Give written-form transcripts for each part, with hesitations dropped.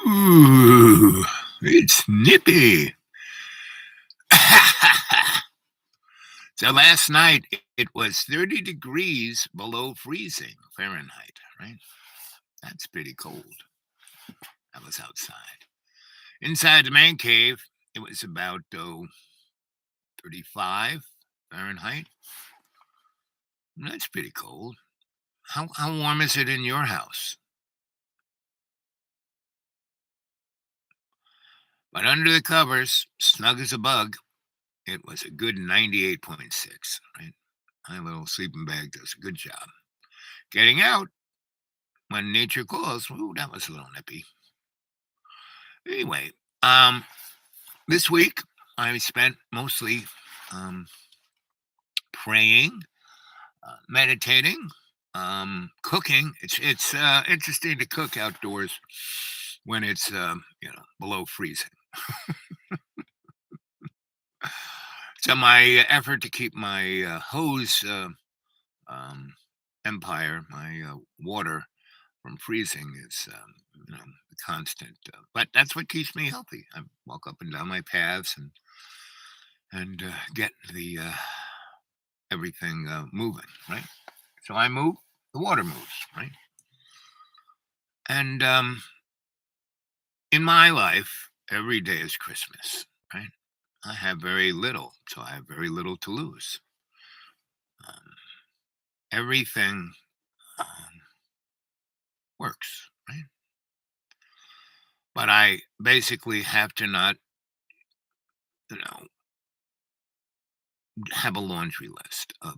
Ooh, it's nippy. So last night it was 30 degrees below freezing Fahrenheit, right? That's pretty cold. I was outside. Inside the man cave, it was about 35 Fahrenheit. That's pretty cold. How warm is it in your house? But under the covers, snug as a bug, it was a good 98.6, right? My little sleeping bag does a good job. Getting out when nature calls, ooh, that was a little nippy. Anyway, um, this week I spent mostly um, praying, meditating, cooking. It's interesting to cook outdoors when it's below freezing. So my effort to keep my hose um, empire, my water from freezing is constant. But that's what keeps me healthy. I walk up and down my paths and get the everything moving, right? So I move, the water moves, right? And in my life, every day is Christmas, right? I have very little, so I have very little to lose. Um, Everything um, works, right? But I basically have to not, you know, have a laundry list of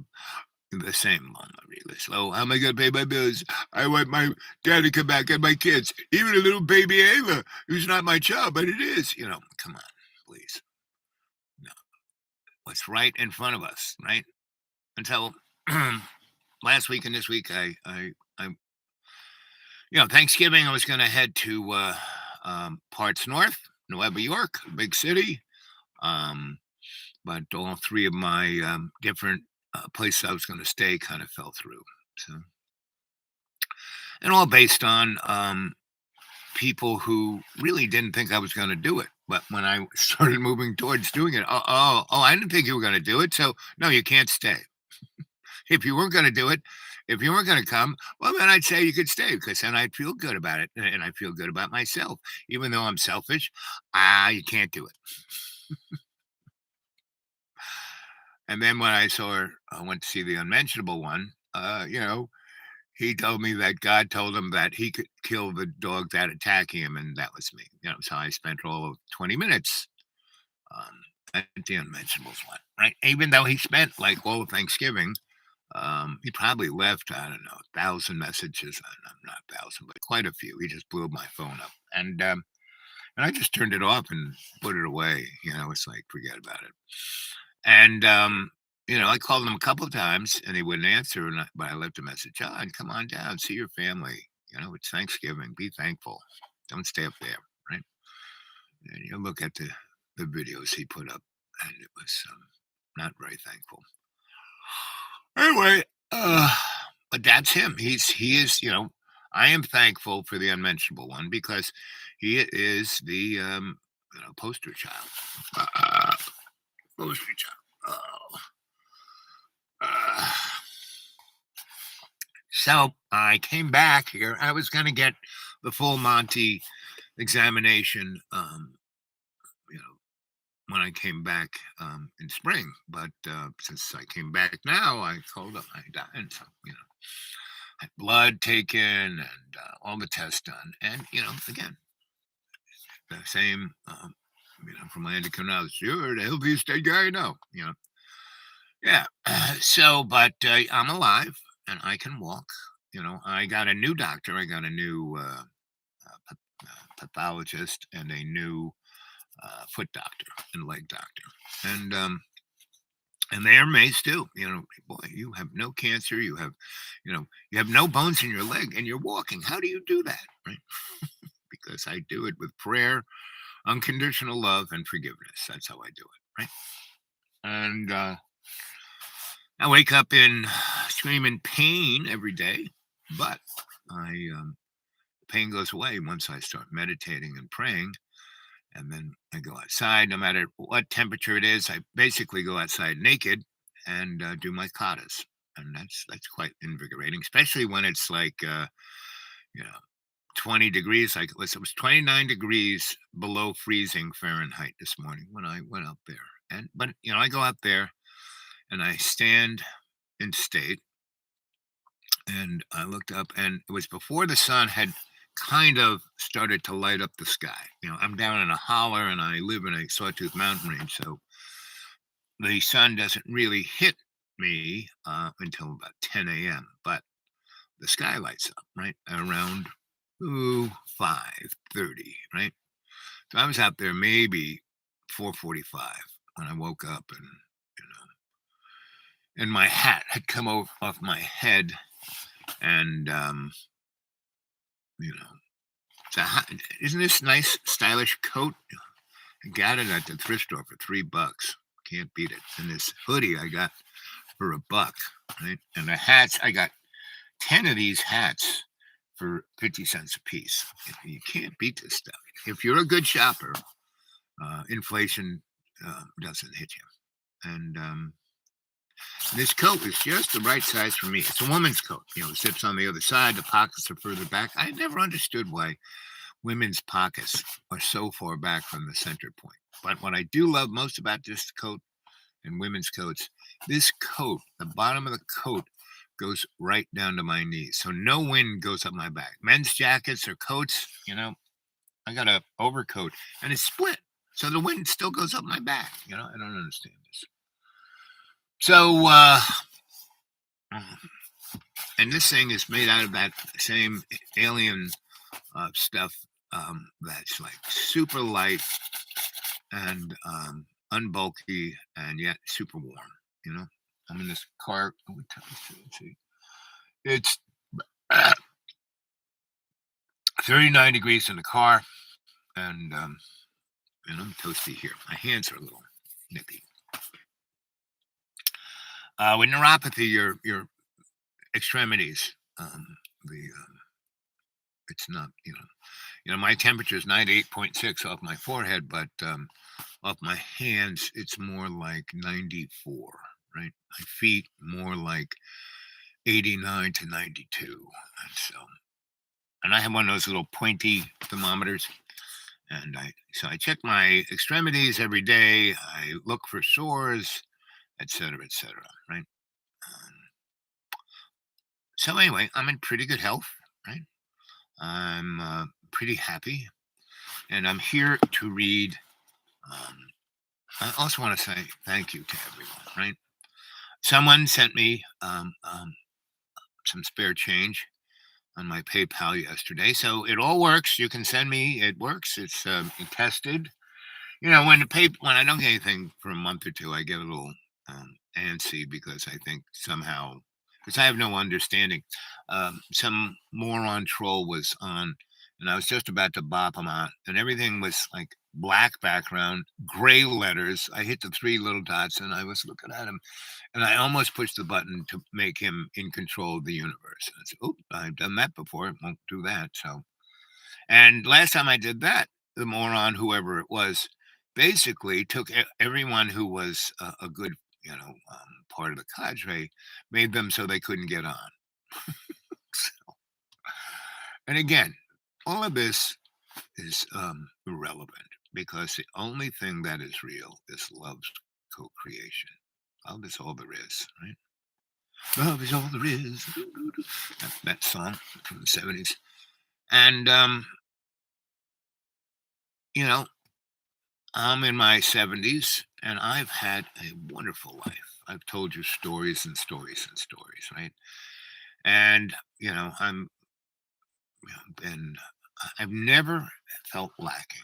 the same laundry list. Oh, how am I going to pay my bills? I want my dad to come back and my kids, even a little baby Ava, who's not my child, but it is. Come on, please. No, what's right in front of us, right? Until last week and this week, Thanksgiving, I was going to head to parts north, Nueva York, big city. Um, but all three of my different places I was going to stay kind of fell through. So, and all based on people who really didn't think I was going to do it. But when I started moving towards doing it, I didn't think you were going to do it. So, no, you can't stay. If you weren't going to do it, if you weren't going to come, well, then I'd say you could stay because then I'd feel good about it. And I feel good about myself. Even though I'm selfish, you can't do it. And then when I went to see the unmentionable one, he told me that God told him that he could kill the dog that attacked him, and that was me. So I spent all of 20 minutes um, at the unmentionables one, right? Even though he spent like all of Thanksgiving, he probably left, I don't know, 1,000 messages. Not 1,000, but quite a few. He just blew my phone up. And I just turned it off and put it away. It's like, forget about it. And, I called him a couple of times and he wouldn't answer. But I left a message, John, come on down, see your family. It's Thanksgiving. Be thankful. Don't stay up there. Right. And you look at the videos he put up and it was not very thankful. Anyway, but that's him. He is, I am thankful for the unmentionable one because he is the poster child. Uh, Poster child. Oh. Uh, so I came back here. I was going to get the full Monty examination, when I came back in spring. But since I came back now, I told them I died. So, had blood taken and all the tests done. And, again, the same, from Landy Canals, you're the healthiest dead guy I know, Yeah. So, but I'm alive and I can walk. I got a new doctor. I got a new pathologist and a new foot doctor and leg doctor. And they are amazed too. Boy, you have no cancer. You have no bones in your leg and you're walking. How do you do that? Right. Because I do it with prayer, unconditional love, and forgiveness. That's how I do it. Right. And I wake up in screaming pain every day, but I pain goes away once I start meditating and praying. And then I go outside, no matter what temperature it is. I basically go outside naked and do my katas, and that's quite invigorating, especially when it's like you know 20 degrees. Like it was 29 degrees below freezing Fahrenheit this morning when I went up there. And but I go out there and I stand in state, and I looked up, and it was before the sun had kind of started to light up the sky. I'm down in a holler, and I live in a sawtooth mountain range, so the sun doesn't really hit me until about 10 a.m. But the sky lights up right around 5:30, right? So I was out there maybe 4:45 when I woke up, and my hat had come off my head, and you know, so isn't this nice stylish coat? I got it at the thrift store for $3. Can't beat it. And this hoodie I got for $1, right? And the hats, I got 10 of these hats for 50 cents a piece. You can't beat this stuff. If you're a good shopper, inflation doesn't hit you. And this coat is just the right size for me. It's a woman's coat. The zips on the other side, the pockets are further back. I never understood why women's pockets are so far back from the center point. But what I do love most about this coat and women's coats, this coat, the bottom of the coat goes right down to my knees. So no wind goes up my back. Men's jackets or coats, I got a overcoat and it's split. So the wind still goes up my back. I don't understand this. So, and this thing is made out of that same alien stuff that's like super light and unbulky and yet super warm. I'm in this car. Let's see. It's 39 degrees in the car, and I'm toasty here. My hands are a little nippy. With neuropathy, your extremities, it's not, my temperature is 98.6 off my forehead, but off my hands, it's more like 94, right? My feet, more like 89 to 92. And I have one of those little pointy thermometers. And I check my extremities every day. I look for sores, et cetera, right? So anyway, I'm in pretty good health, right? I'm pretty happy, and I'm here to read. I also want to say thank you to everyone, right? Someone sent me some spare change on my PayPal yesterday, so it all works. You can send me; it works. It's tested. When when I don't get anything for a month or two, I get a little antsy because I think somehow, because I have no understanding. Some moron troll was on, and I was just about to bop him on, and everything was like black background, gray letters. I hit the three little dots, and I was looking at him, and I almost pushed the button to make him in control of the universe. And I said, "Oh, I've done that before. It won't do that." So, and last time I did that, the moron, whoever it was, basically took everyone who was a good, part of the cadre, made them so they couldn't get on. So, and again, all of this is irrelevant because the only thing that is real is love's co-creation. Love is all there is, right? Love is all there is. That song from the 70s. And, I'm in my 70s and I've had a wonderful life. I've told you stories and stories and stories, right? And, I'm been I've never felt lacking.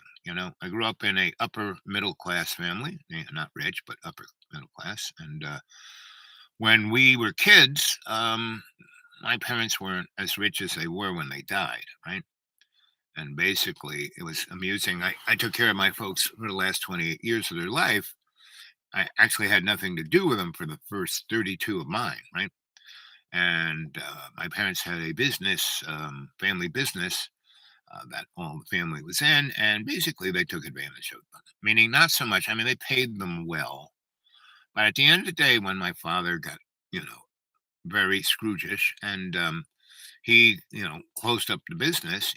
I grew up in a upper middle class family, not rich, but upper middle class. And when we were kids, my parents weren't as rich as they were when they died, right? And basically, it was amusing. I took care of my folks for the last 28 years of their life. I actually had nothing to do with them for the first 32 of mine, right? And my parents had a business, family business, that all the family was in, and basically they took advantage of them. Meaning, not so much. I mean, they paid them well, but at the end of the day, when my father got, very Scroogish, and he, closed up the business,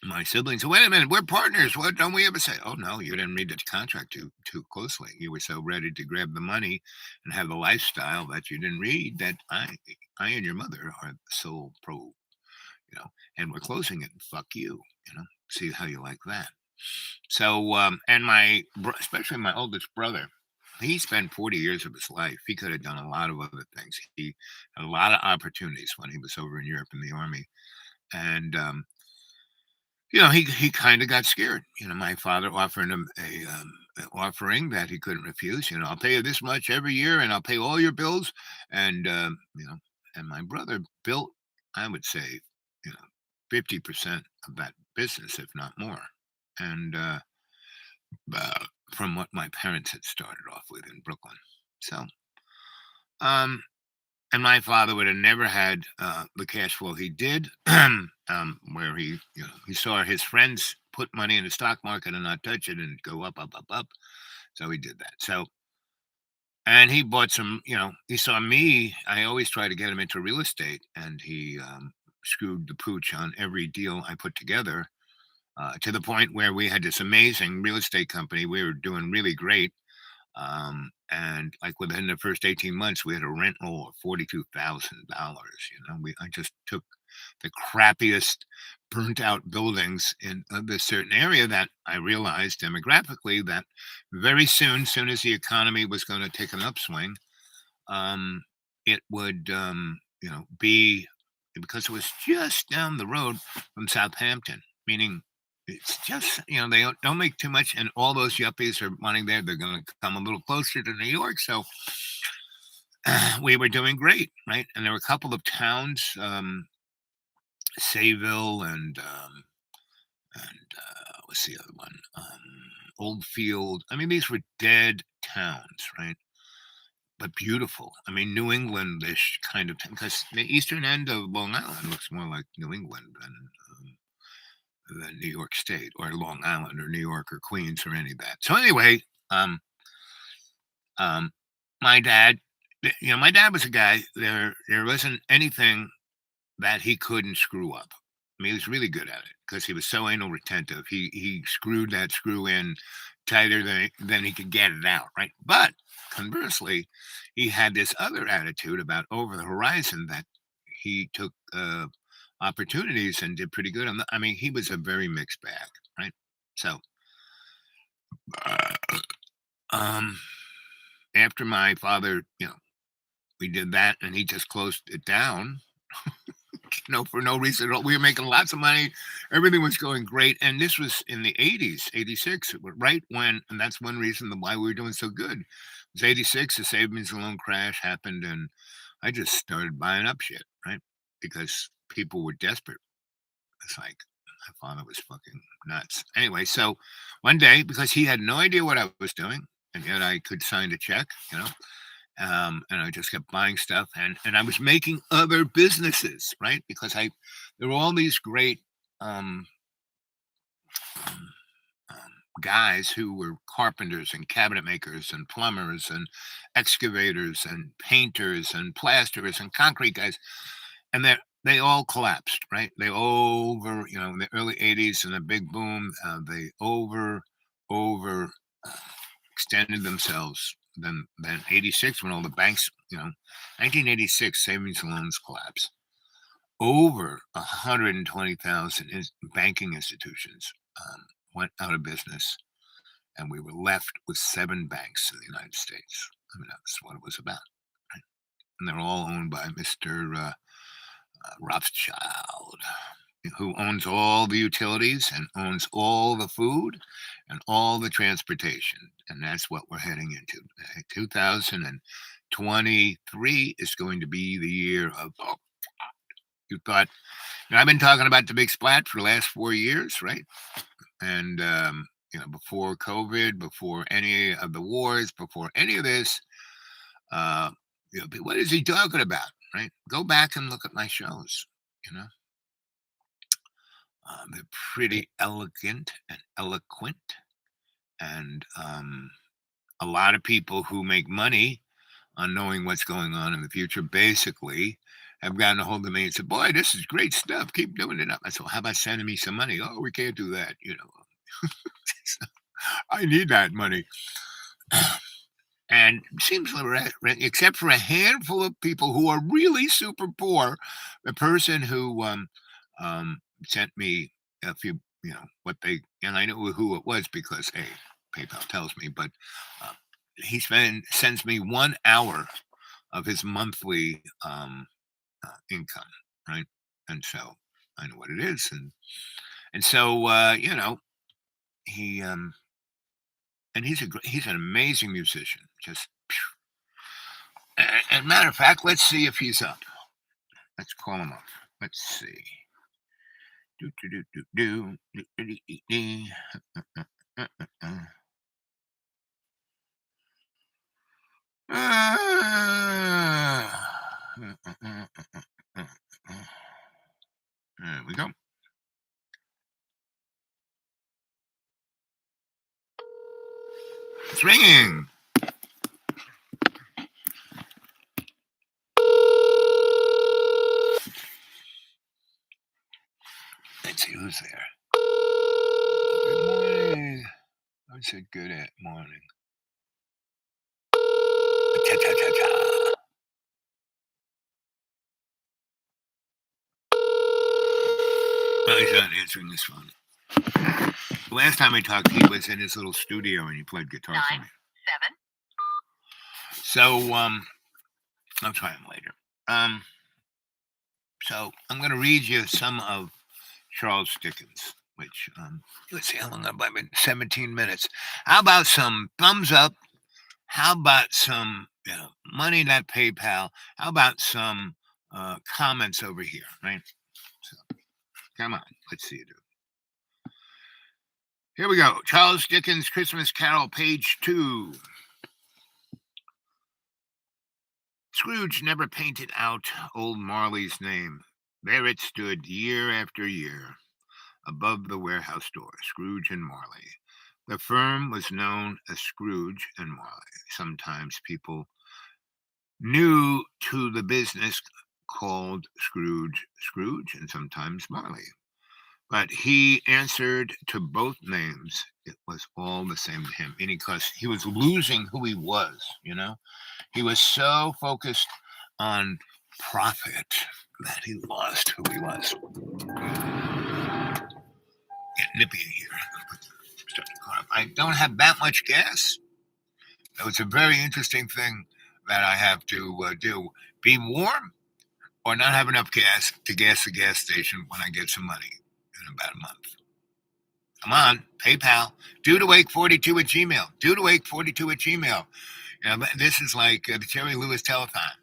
my siblings said, "Wait a minute, we're partners. What don't we ever say?" "Oh no, you didn't read the contract too closely. You were so ready to grab the money and have the lifestyle that you didn't read that I and your mother are the sole pro, and we're closing it. Fuck you, See how you like that." So, and especially my oldest brother, he spent 40 years of his life. He could have done a lot of other things. He had a lot of opportunities when he was over in Europe in the army, and he kind of got scared. My father offering him an offering that he couldn't refuse. "I'll pay you this much every year, and I'll pay all your bills." And and my brother built, I would say, 50% of that business, if not more. And uh, from what my parents had started off with in Brooklyn. So, um, and my father would have never had the cash flow he did, where he saw his friends put money in the stock market and not touch it and go up, up, up, up. So he did that. So, and he bought some, he saw me. I always try to get him into real estate, and he screwed the pooch on every deal I put together, to the point where we had this amazing real estate company. We were doing really great. And like within the first 18 months, we had a rent roll of $42,000. I just took the crappiest, burnt out buildings in this certain area that I realized demographically that very soon as the economy was going to take an upswing, um, it would, be because it was just down the road from Southampton, meaning it's just, they don't make too much, and all those yuppies are wanting there. They're going to come a little closer to New York. So we were doing great, right? And there were a couple of towns, Sayville and what's the other one? Oldfield. I mean, these were dead towns, right? But beautiful. I mean, New Englandish kind of, because the eastern end of Long Island looks more like New England than New York State or Long Island or New York or Queens or any of that. So anyway, um, um, my dad, my dad was a guy. There wasn't anything that he couldn't screw up. I mean, he was really good at it because he was so anal retentive. He screwed that screw in tighter than he could get it out, right? But conversely, he had this other attitude about over the horizon that he took opportunities and did pretty good on. I mean, he was a very mixed bag, right? So, uh, um, after my father, we did that, and he just closed it down. For no reason at all. We were making lots of money. Everything was going great. And this was in the 80s, 86, right when, and that's one reason why we were doing so good. It was 86, the savings and loan crash happened, and I just started buying up shit, right? Because people were desperate. It's like my father was fucking nuts. Anyway, so one day, because he had no idea what I was doing, and yet I could sign a check, and I just kept buying stuff, and I was making other businesses, right? Because there were all these great um, um, um, guys who were carpenters and cabinet makers and plumbers and excavators and painters and plasterers and concrete guys, and they all collapsed, right? They over, in the early 80s and the big boom, they over uh, extended themselves. Then 86, when all the banks, 1986 savings and loans collapsed. Over 120,000 banking institutions went out of business, and we were left with 7 banks in the United States. I mean, that's what it was about, right? And they're all owned by Mr. Rothschild, who owns all the utilities and owns all the food and all the transportation. And that's what we're heading into. 2023 is going to be the year of, oh, you thought, I've been talking about the big splat for the last 4 years, right? And, before COVID, before any of the wars, before any of this, uh, what is he talking about, right? Go back and look at my shows, you know? They're pretty elegant and eloquent, and a lot of people who make money on knowing what's going on in the future basically have gotten a hold of me and said, "Boy, this is great stuff. Keep doing it." I said, "Well, how about sending me some money?" "Oh, we can't do that. I need that money." And seems except for a handful of people who are really super poor, the person who sent me a few, what they, and I knew who it was because hey, PayPal tells me, but uh, sends me 1 hour of his monthly income, right? And so I know what it is, and so he and he's an amazing musician, just. And matter of fact, let's see if he's up. Let's call him up. Let's see. Do, do, do, do, do, do, do, do, do. Uh, uh, uh. There we go. It's ringing. Let's see who's there. Good morning. I said good at morning. Cha cha cha cha. Well, he's not answering this phone. The last time I talked, he was in his little studio and he played guitar for me. 7. So I'll try him later. So I'm going to read you some of Charles Dickens, which let's see how long I've been. 17 minutes. How about some thumbs up? How about some money in that PayPal? How about some comments over here? Right. So come on, let's see it. Here we go. Charles Dickens' Christmas Carol, page 2. Scrooge never painted out old Marley's name. There it stood year after year, above the warehouse door, Scrooge and Marley. The firm was known as Scrooge and Marley. Sometimes people new to the business called Scrooge, and sometimes Marley. But he answered to both names. It was all the same to him, meaning because he was losing who he was. He was so focused on profit that he lost who he was. Get nippy in here. I don't have that much gas. So it's a very interesting thing that I have to do. Be warm or not have enough gas to gas the gas station when I get some money in about a month. Come on, PayPal. Due to Wake42 at Gmail. Due to Wake42 at Gmail. This is like the Terry Lewis telethon.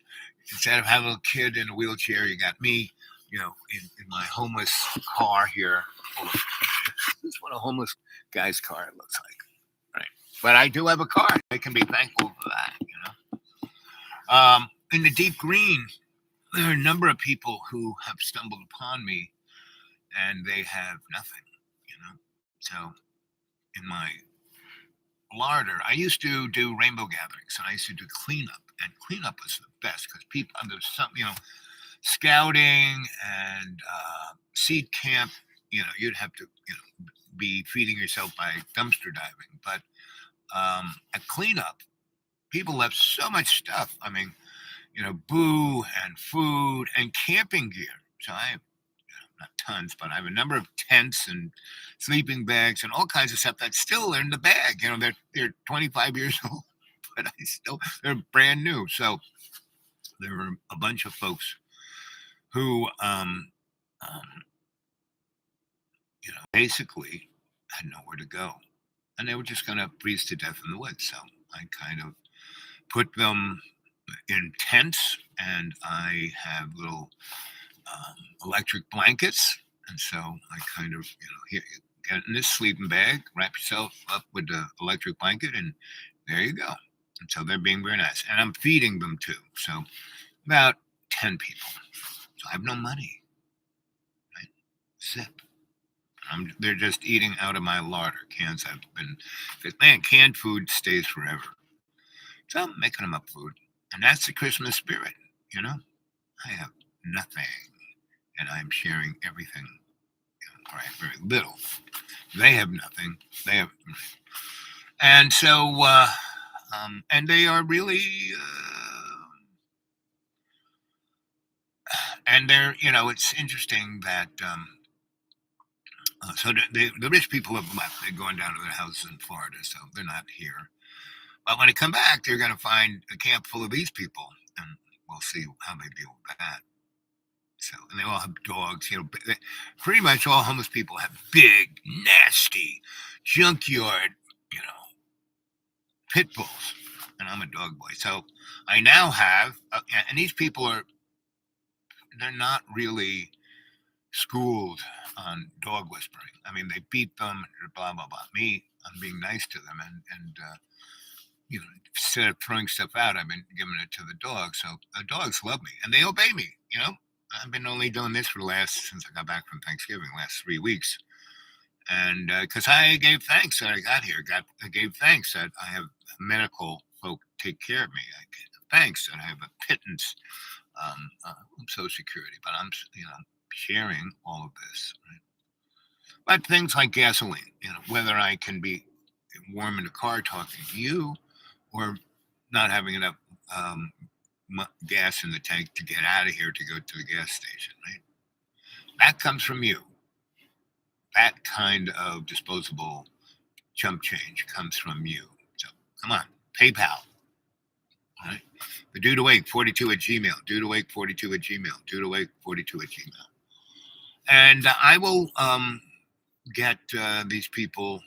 Instead of having a little kid in a wheelchair, you got me, in my homeless car here. This is what a homeless guy's car looks like. Right. But I do have a car. I can be thankful for that. In the deep green, there are a number of people who have stumbled upon me and they have nothing. So in my larder, I used to do rainbow gatherings and I used to do cleanup. And cleanup was the best because people, there's some, scouting and seed camp, you'd have to, be feeding yourself by dumpster diving. But at cleanup, people left so much stuff. I mean, boo and food and camping gear. So I have not tons, but I have a number of tents and sleeping bags and all kinds of stuff that's still in the bag. They're 25 years old, but they're brand new. So there were a bunch of folks who, basically had nowhere to go, and they were just going to freeze to death in the woods. So I kind of put them in tents, and I have little electric blankets. And so I kind of, here, get in this sleeping bag, wrap yourself up with the electric blanket, and there you go. And so they're being very nice. And I'm feeding them too. So about 10 people. So I have no money. Right? Zip. They're just eating out of my larder. Cans have been, 'cause, man, canned food stays forever. So I'm making them up food, and that's the Christmas spirit. You know, I have nothing, and I'm sharing everything. Or I have very little. They have nothing. They have, and so, and they are really, and they're, it's interesting that, so the rich people have left. They're going down to their houses in Florida, so they're not here. But when they come back, they're going to find a camp full of these people, and we'll see how they deal with that. So, and they all have dogs. Pretty much all homeless people have big, nasty, junkyard, pit bulls. And I'm a dog boy, so I now have, and these people they're not really schooled on dog whispering. I mean, they beat them, blah blah blah. Me, I'm being nice to them, and instead of throwing stuff out, I've been giving it to the dogs. So the dogs love me and they obey me. I've been only doing this since I got back from Thanksgiving, last 3 weeks. And because I gave thanks that I got here, I gave thanks that I have medical folk take care of me. I gave thanks that I have a pittance Social Security, but I'm sharing all of this. Right? But things like gasoline, whether I can be warm in the car talking to you, or not having enough gas in the tank to get out of here to go to the gas station, right? That comes from you. That kind of disposable chump change comes from you. So come on, PayPal. All right? The Dude Awake 42 at Gmail. Dude Awake 42 at Gmail. Dude Awake 42 at Gmail. And I will get these people,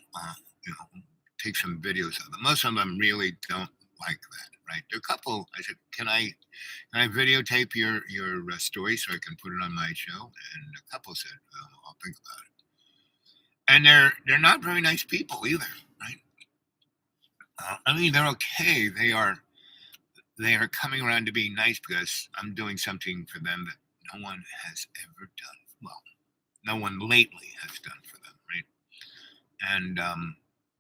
take some videos of them. Most of them really don't like that, right? There are a couple. I said, can I videotape your story so I can put it on my show? And a couple said, I'll think about it. And they're not very nice people either, right? I mean, they're okay. They are coming around to being nice because I'm doing something for them that no one has ever done. Well, no one lately has done for them, right?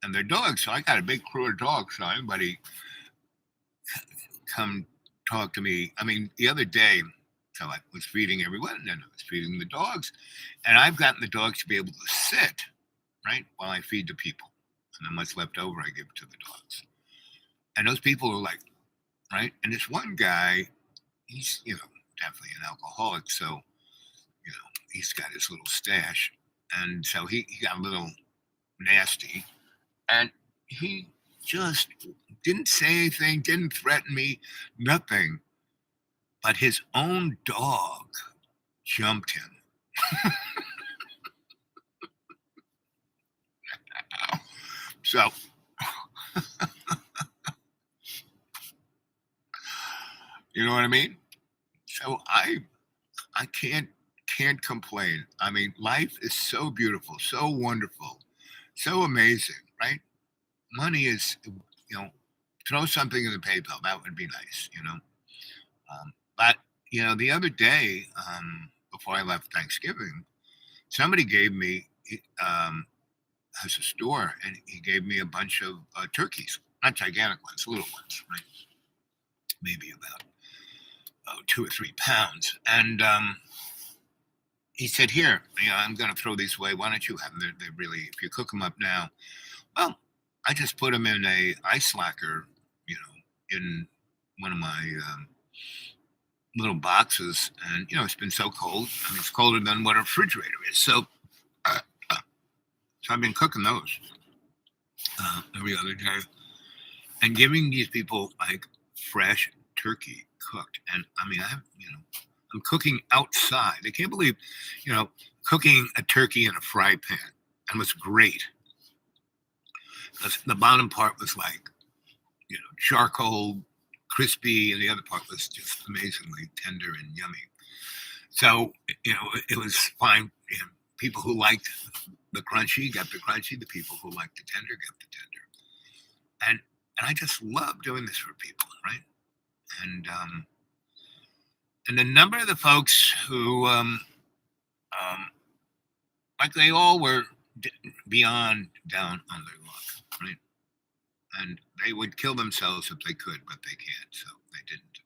And they're dogs, so I got a big crew of dogs. So everybody come talk to me. I mean, the other day, so I was feeding everyone, and then I was feeding the dogs, and I've gotten the dogs to be able to sit, right, while I feed the people, and then what's left over I give to the dogs. And those people are like, right, and this one guy, he's definitely an alcoholic, so he's got his little stash, and so he got a little nasty, and he just didn't say anything, didn't threaten me, nothing. But his own dog jumped him. So, you know what I mean? So I can't complain. I mean, life is so beautiful, so wonderful, so amazing, right? Money is, throw something in the PayPal. That would be nice, But the other day, before I left Thanksgiving, somebody gave me, has a store, and he gave me a bunch of turkeys, not gigantic ones, little ones, right? Maybe about 2 or 3 pounds, and he said, "Here, I'm going to throw these away. Why don't you have them? They're really, if you cook them up now, well, I just put them in a ice locker, in one of my little boxes, and it's been so cold. I mean, it's colder than what a refrigerator is. So, so I've been cooking those every other day, and giving these people like fresh turkey cooked. And I mean, I'm cooking outside. I can't believe, cooking a turkey in a fry pan, and was great. The bottom part was like, charcoal, crispy, and the other part was just amazingly tender and yummy. So, it was fine. People who liked the crunchy got the crunchy. The people who liked the tender got the tender. And I just love doing this for people, right? And the number of the folks who, like they all were beyond down on their luck, right? And they would kill themselves if they could, but they can't, so they didn't.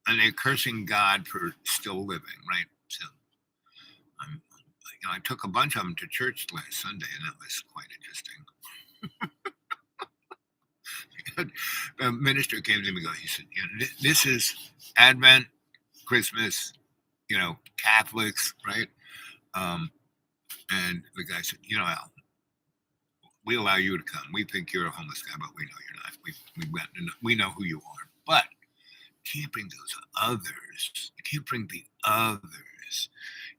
And they're cursing God for still living, right? So I'm, I took a bunch of them to church last Sunday, and that was quite interesting. The minister came to me, he said, this is Advent, Christmas, Catholics, right? And the guy said, Al, we allow you to come. We think you're a homeless guy, but we know you're not. We know who you are. But you can't bring those others. You can't bring the others.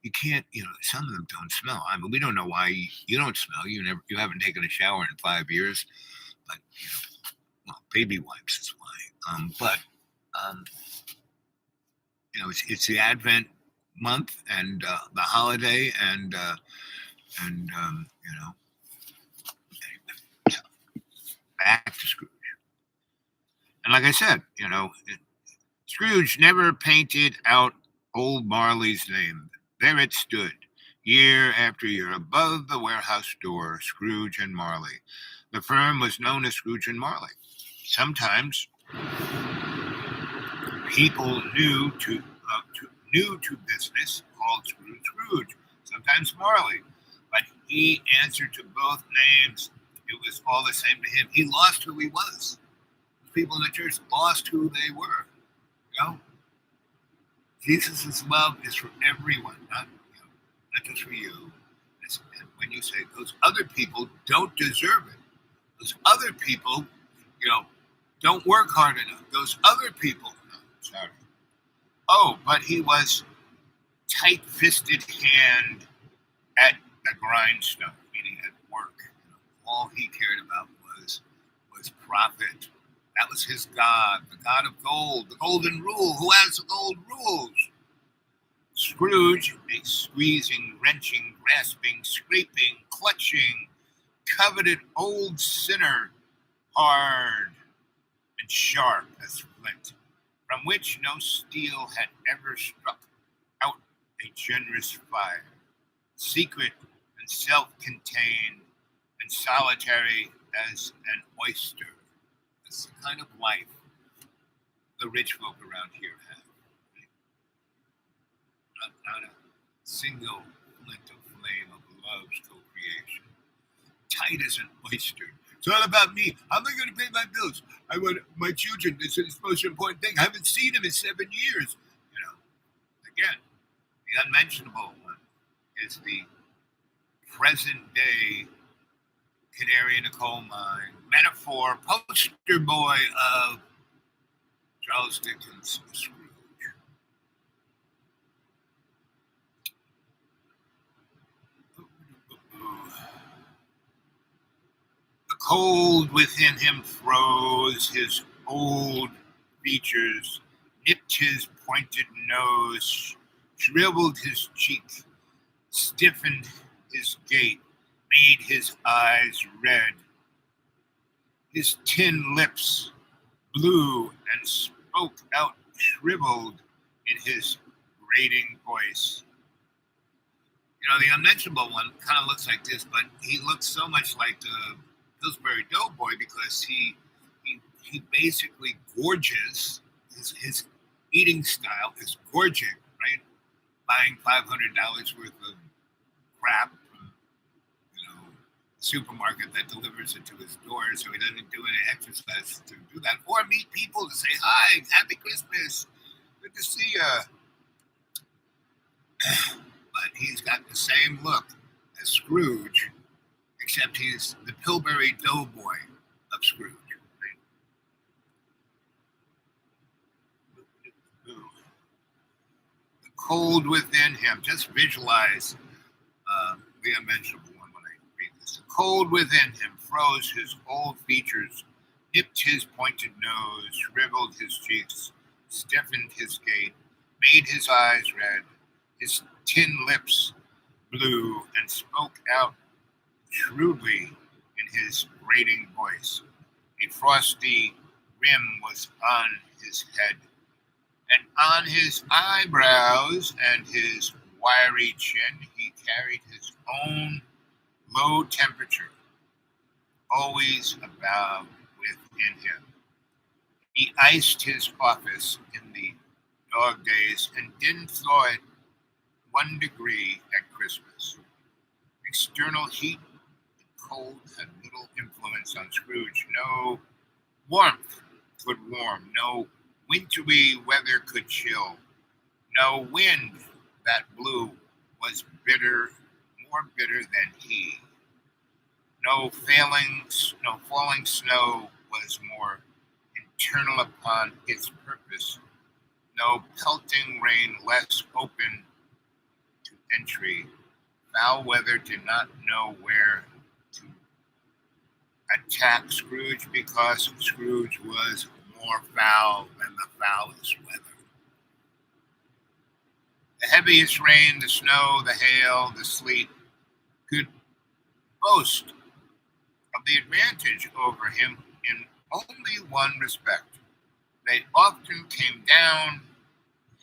You can't, some of them don't smell. I mean, we don't know why you don't smell. You haven't taken a shower in 5 years. But, baby wipes is why. It's the Advent month and the holiday and back to Scrooge. And like I said, Scrooge never painted out old Marley's name. There it stood, year after year, above the warehouse door, Scrooge and Marley. The firm was known as Scrooge and Marley. Sometimes people new to business called Scrooge, sometimes Marley, but he answered to both names. It was all the same to him. He lost who he was. People in the church lost who they were. Jesus' love is for everyone, not just for you. And when you say those other people don't deserve it, those other people, don't work hard enough. Those other people, sorry. Oh, but he was tight-fisted hand at the grindstone, meaning at work. All he cared about was profit. That was his God, the God of gold, the golden rule. Who has the gold rules? Scrooge, a squeezing, wrenching, grasping, scraping, clutching, coveted old sinner, hard and sharp as flint, from which no steel had ever struck out a generous fire, secret and self-contained and solitary as an oyster. That's the kind of life the rich folk around here have. Not a single flint of flame of love's co-creation. Tight as an oyster. It's all about me. How am I going to pay my bills? I want my children. This is the most important thing. I haven't seen them in 7 years. Again, the unmentionable one is the present day canary in a coal mine, metaphor, poster boy of Charles Dickens' Scrooge. The cold within him froze his old features, nipped his pointed nose, shriveled his cheek, stiffened his gait, made his eyes red. His tin lips blew and spoke out shriveled in his grating voice. The unmentionable one kind of looks like this, but he looks so much like the Pillsbury Doughboy because he basically gorges. His eating style is gorging, right? Buying $500 worth of crap from the supermarket that delivers it to his door, so he doesn't do any exercise to do that, or meet people to say hi, Happy Christmas, good to see you. But he's got the same look as Scrooge, except he's the Pillsbury Doughboy of Scrooge. Right? The cold within him, just visualize the unmentionable one when I read this. The cold within him froze his old features, nipped his pointed nose, shriveled his cheeks, stiffened his gait, made his eyes red. His tin lips blew and spoke out shrewdly in his grating voice. A frosty rim was on his head, and on his eyebrows and his wiry chin, he carried his own low temperature always about within him. He iced his office in the dog days and didn't thaw it 1 degree at Christmas. External heat and cold had little influence on Scrooge. No warmth could warm, no wintry weather could chill, no wind that blew was bitter, more bitter than he. No falling snow was more internal upon its purpose. No pelting rain less open to entry. Foul weather did not know where to attack Scrooge because Scrooge was more foul than the foulest weather. The heaviest rain, the snow, the hail, the sleet could boast of the advantage over him in only one respect. They often came down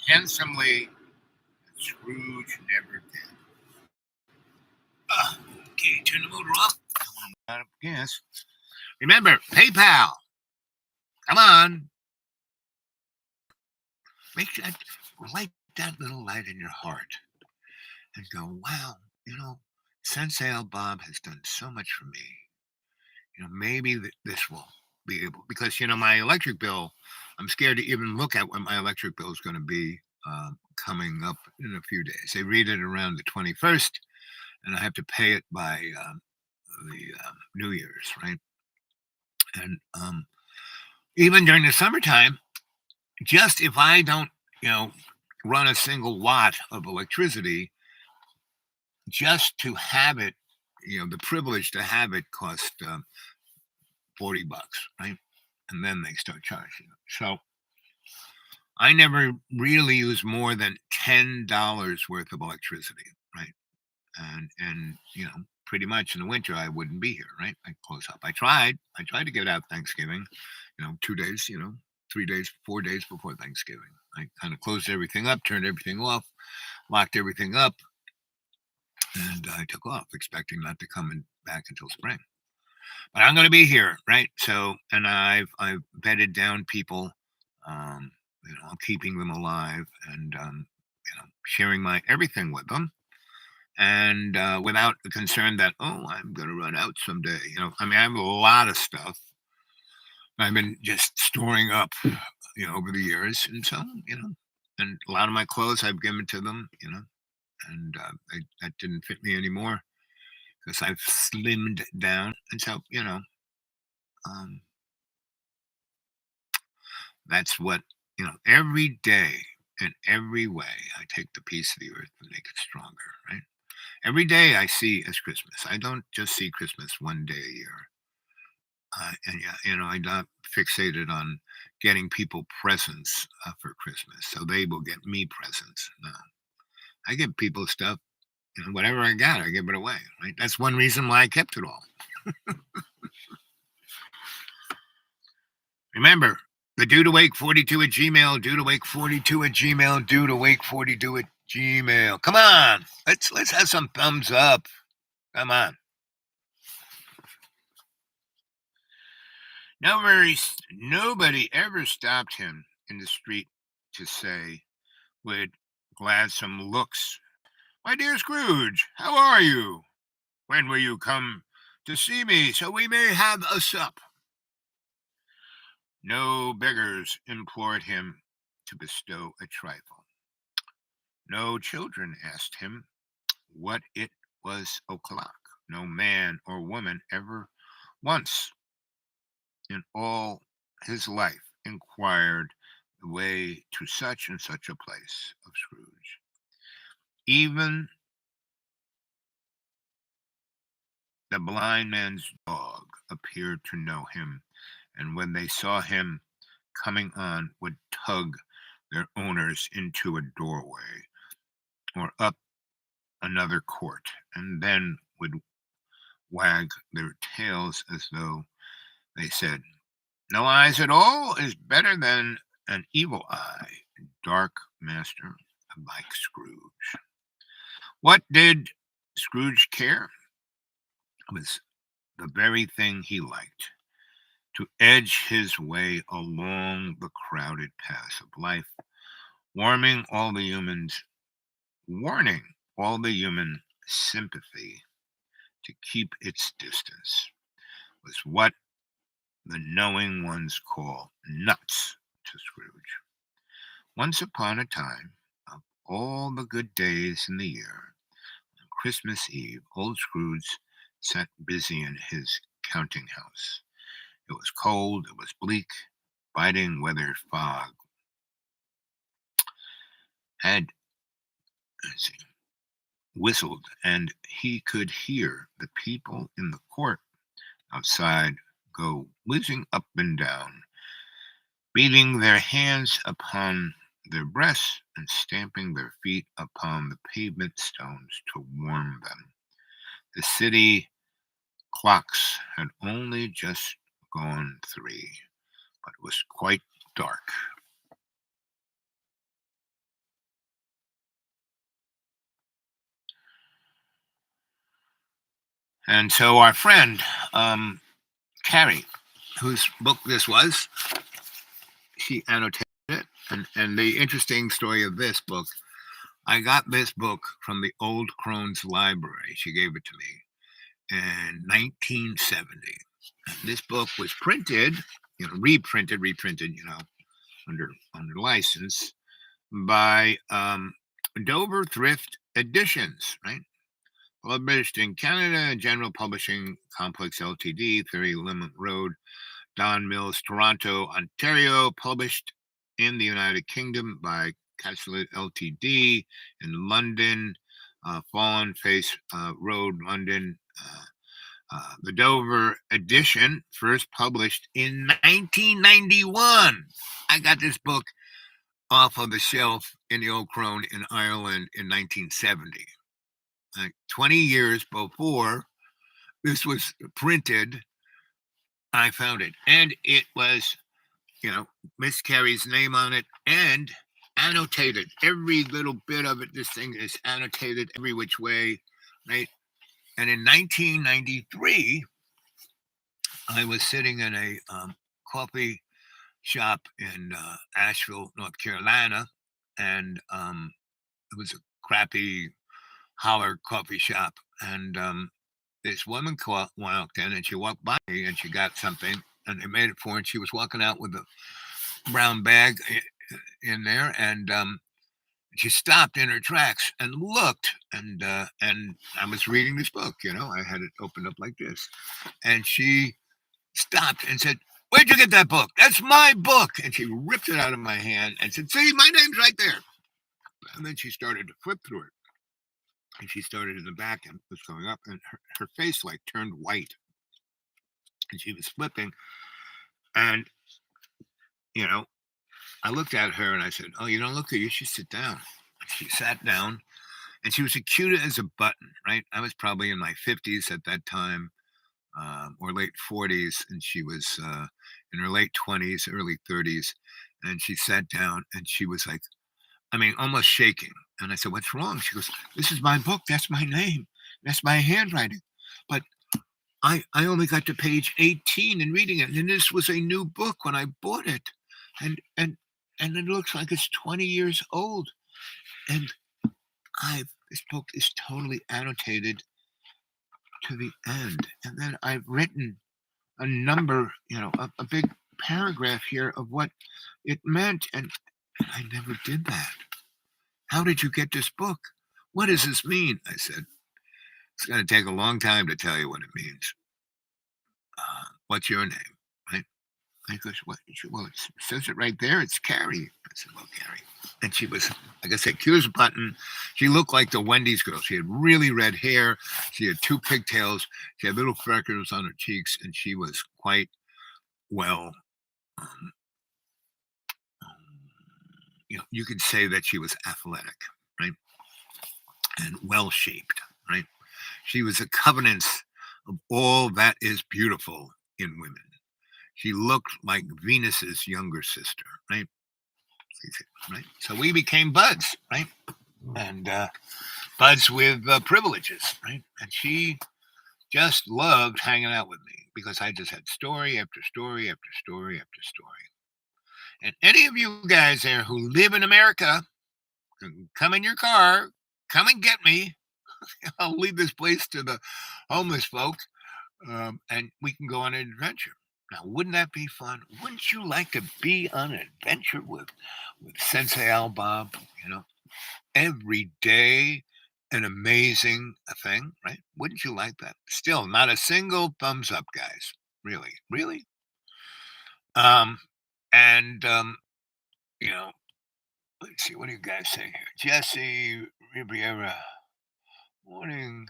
handsomely, and Scrooge never did. Okay, turn the motor off. Out of gas. Remember, PayPal. Come on. Make that light that little light in your heart and go, wow, Sensei Bob has done so much for me. Maybe this will be able, because my electric bill, I'm scared to even look at what my electric bill is going to be coming up in a few days. They read it around the 21st, and I have to pay it by the New Year's, right? And even during the summertime, just if I don't, run a single watt of electricity, just to have it, the privilege to have it cost $40, right? And then they start charging. So I never really use more than $10 worth of electricity, right? And pretty much in the winter I wouldn't be here, right? I'd close up. I tried to get out Thanksgiving, 2 days, 3 days, 4 days before Thanksgiving. I kind of closed everything up, turned everything off, locked everything up, and I took off, expecting not to come back until spring. But I'm going to be here, right? So, and I've bedded down people, keeping them alive, and sharing my everything with them, and without the concern that, oh, I'm going to run out someday. I have a lot of stuff I've been just storing up, over the years, and so, and a lot of my clothes I've given to them, and that didn't fit me anymore because I've slimmed down, and so, um, that's what, every day in every way I take the piece of the earth and make it stronger, right? Every day I see as Christmas. I don't just see Christmas one day a year. And yeah, I'm not fixated on getting people presents for Christmas, so they will get me presents. No, I give people stuff. Whatever I got, I give it away. Right? That's one reason why I kept it all. Remember, the dude awake 42 at Gmail, dude awake 42 at Gmail, dude awake 42 at Gmail. Come on, let's have some thumbs up. Come on. Nobody ever stopped him in the street to say, with gladsome looks, "My dear Scrooge, how are you? When will you come to see me so we may have a sup?" No beggars implored him to bestow a trifle. No children asked him what it was o'clock. No man or woman ever once in all his life inquired the way to such and such a place of Scrooge. Even the blind man's dog appeared to know him, and when they saw him coming on, would tug their owners into a doorway or up another court, and then would wag their tails as though they said, "No eyes at all is better than an evil eye, dark master like Scrooge." What did Scrooge care? It was the very thing he liked, to edge his way along the crowded paths of life, warming all the humans, warning all the human sympathy to keep its distance, was what the knowing ones call nuts to Scrooge. Once upon a time, of all the good days in the year, on Christmas Eve, old Scrooge sat busy in his counting house. It was cold, it was bleak, biting weather fog had let's see, whistled, and he could hear the people in the court outside go whizzing up and down, beating their hands upon their breasts and stamping their feet upon the pavement stones to warm them. The city clocks had only just gone 3, but it was quite dark. And so our friend, Carrie, whose book this was, she annotated it. And the interesting story of this book, I got this book from the Old Crone's Library. She gave it to me in 1970. And this book was printed, reprinted, under license by Dover Thrift Editions, right? Published in Canada, General Publishing Complex Ltd, 30 Limit Road, Don Mills, Toronto, Ontario. Published in the United Kingdom by Castellet Ltd in London, Fallen Face Road, London. The Dover edition, first published in 1991. I got this book off of the shelf in the Old Crone in Ireland in 1970. 20 years before this was printed, I found it. And it was, Miss Carey's name on it and annotated. Every little bit of it, this thing is annotated every which way, right? And in 1993, I was sitting in a coffee shop in Asheville, North Carolina, and it was a crappy holler coffee shop. And this woman walked in, and she walked by me, and she got something, and they made it for her. And she was walking out with a brown bag in there, and she stopped in her tracks and looked, and I was reading this book. I had it opened up like this, and she stopped and said, "Where'd you get that book? That's my book." And she ripped it out of my hand and said, "See, my name's right there." And then she started to flip through it. And she started in the back and was going up, and her face like turned white. And she was flipping. And, I looked at her and I said, "Oh, you don't look good. You should sit down." And she sat down, and she was as cute as a button, right? I was probably in my 50s at that time, or late 40s, and she was in her late 20s, early 30s. And she sat down, and she was like, almost shaking. And I said, "What's wrong?" She goes, "This is my book. That's my name. That's my handwriting. But I only got to page 18 and reading it. And this was a new book when I bought it. And it looks like it's 20 years old. And this book is totally annotated to the end. And then I've written a number, a big paragraph here of what it meant. And I never did that. How did you get this book? What does this mean?" I said, "It's going to take a long time to tell you what it means. What's your name?" Right? I goes, "What? Well, it says it right there. It's Carrie." I said, "Well, Carrie." And she was, like I said, cute as a button. She looked like the Wendy's girl. She had really red hair. She had 2 pigtails. She had little freckles on her cheeks, and she was quite well. Um, you could say that she was athletic, right, and well shaped, right. She was a covenant of all that is beautiful in women. She looked like Venus's younger sister, right? Right. So we became buds, right? And buds with privileges, right? And she just loved hanging out with me because I just had story after story after story after story. And any of you guys there who live in America, can come in your car, come and get me. I'll leave this place to the homeless folks, and we can go on an adventure. Now, wouldn't that be fun? Wouldn't you like to be on an adventure with Sensei Al Bob? You know, every day an amazing thing, right? Wouldn't you like that? Still, not a single thumbs up, guys. Really, really. Um, and you know, let's see. What do you guys say here? Jesse Riviera, morning.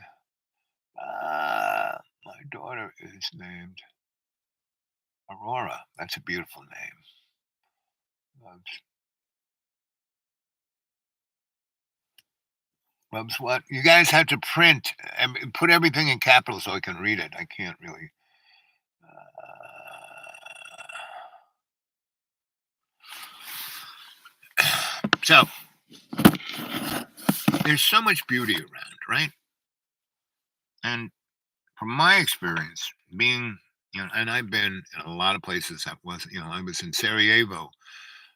My daughter is named Aurora. That's a beautiful name. Loves, loves what? You guys have to print and put everything in capital so I can read it. I can't really. So there's so much beauty around, right? And from my experience, being and I've been in a lot of places. That was, I was in Sarajevo,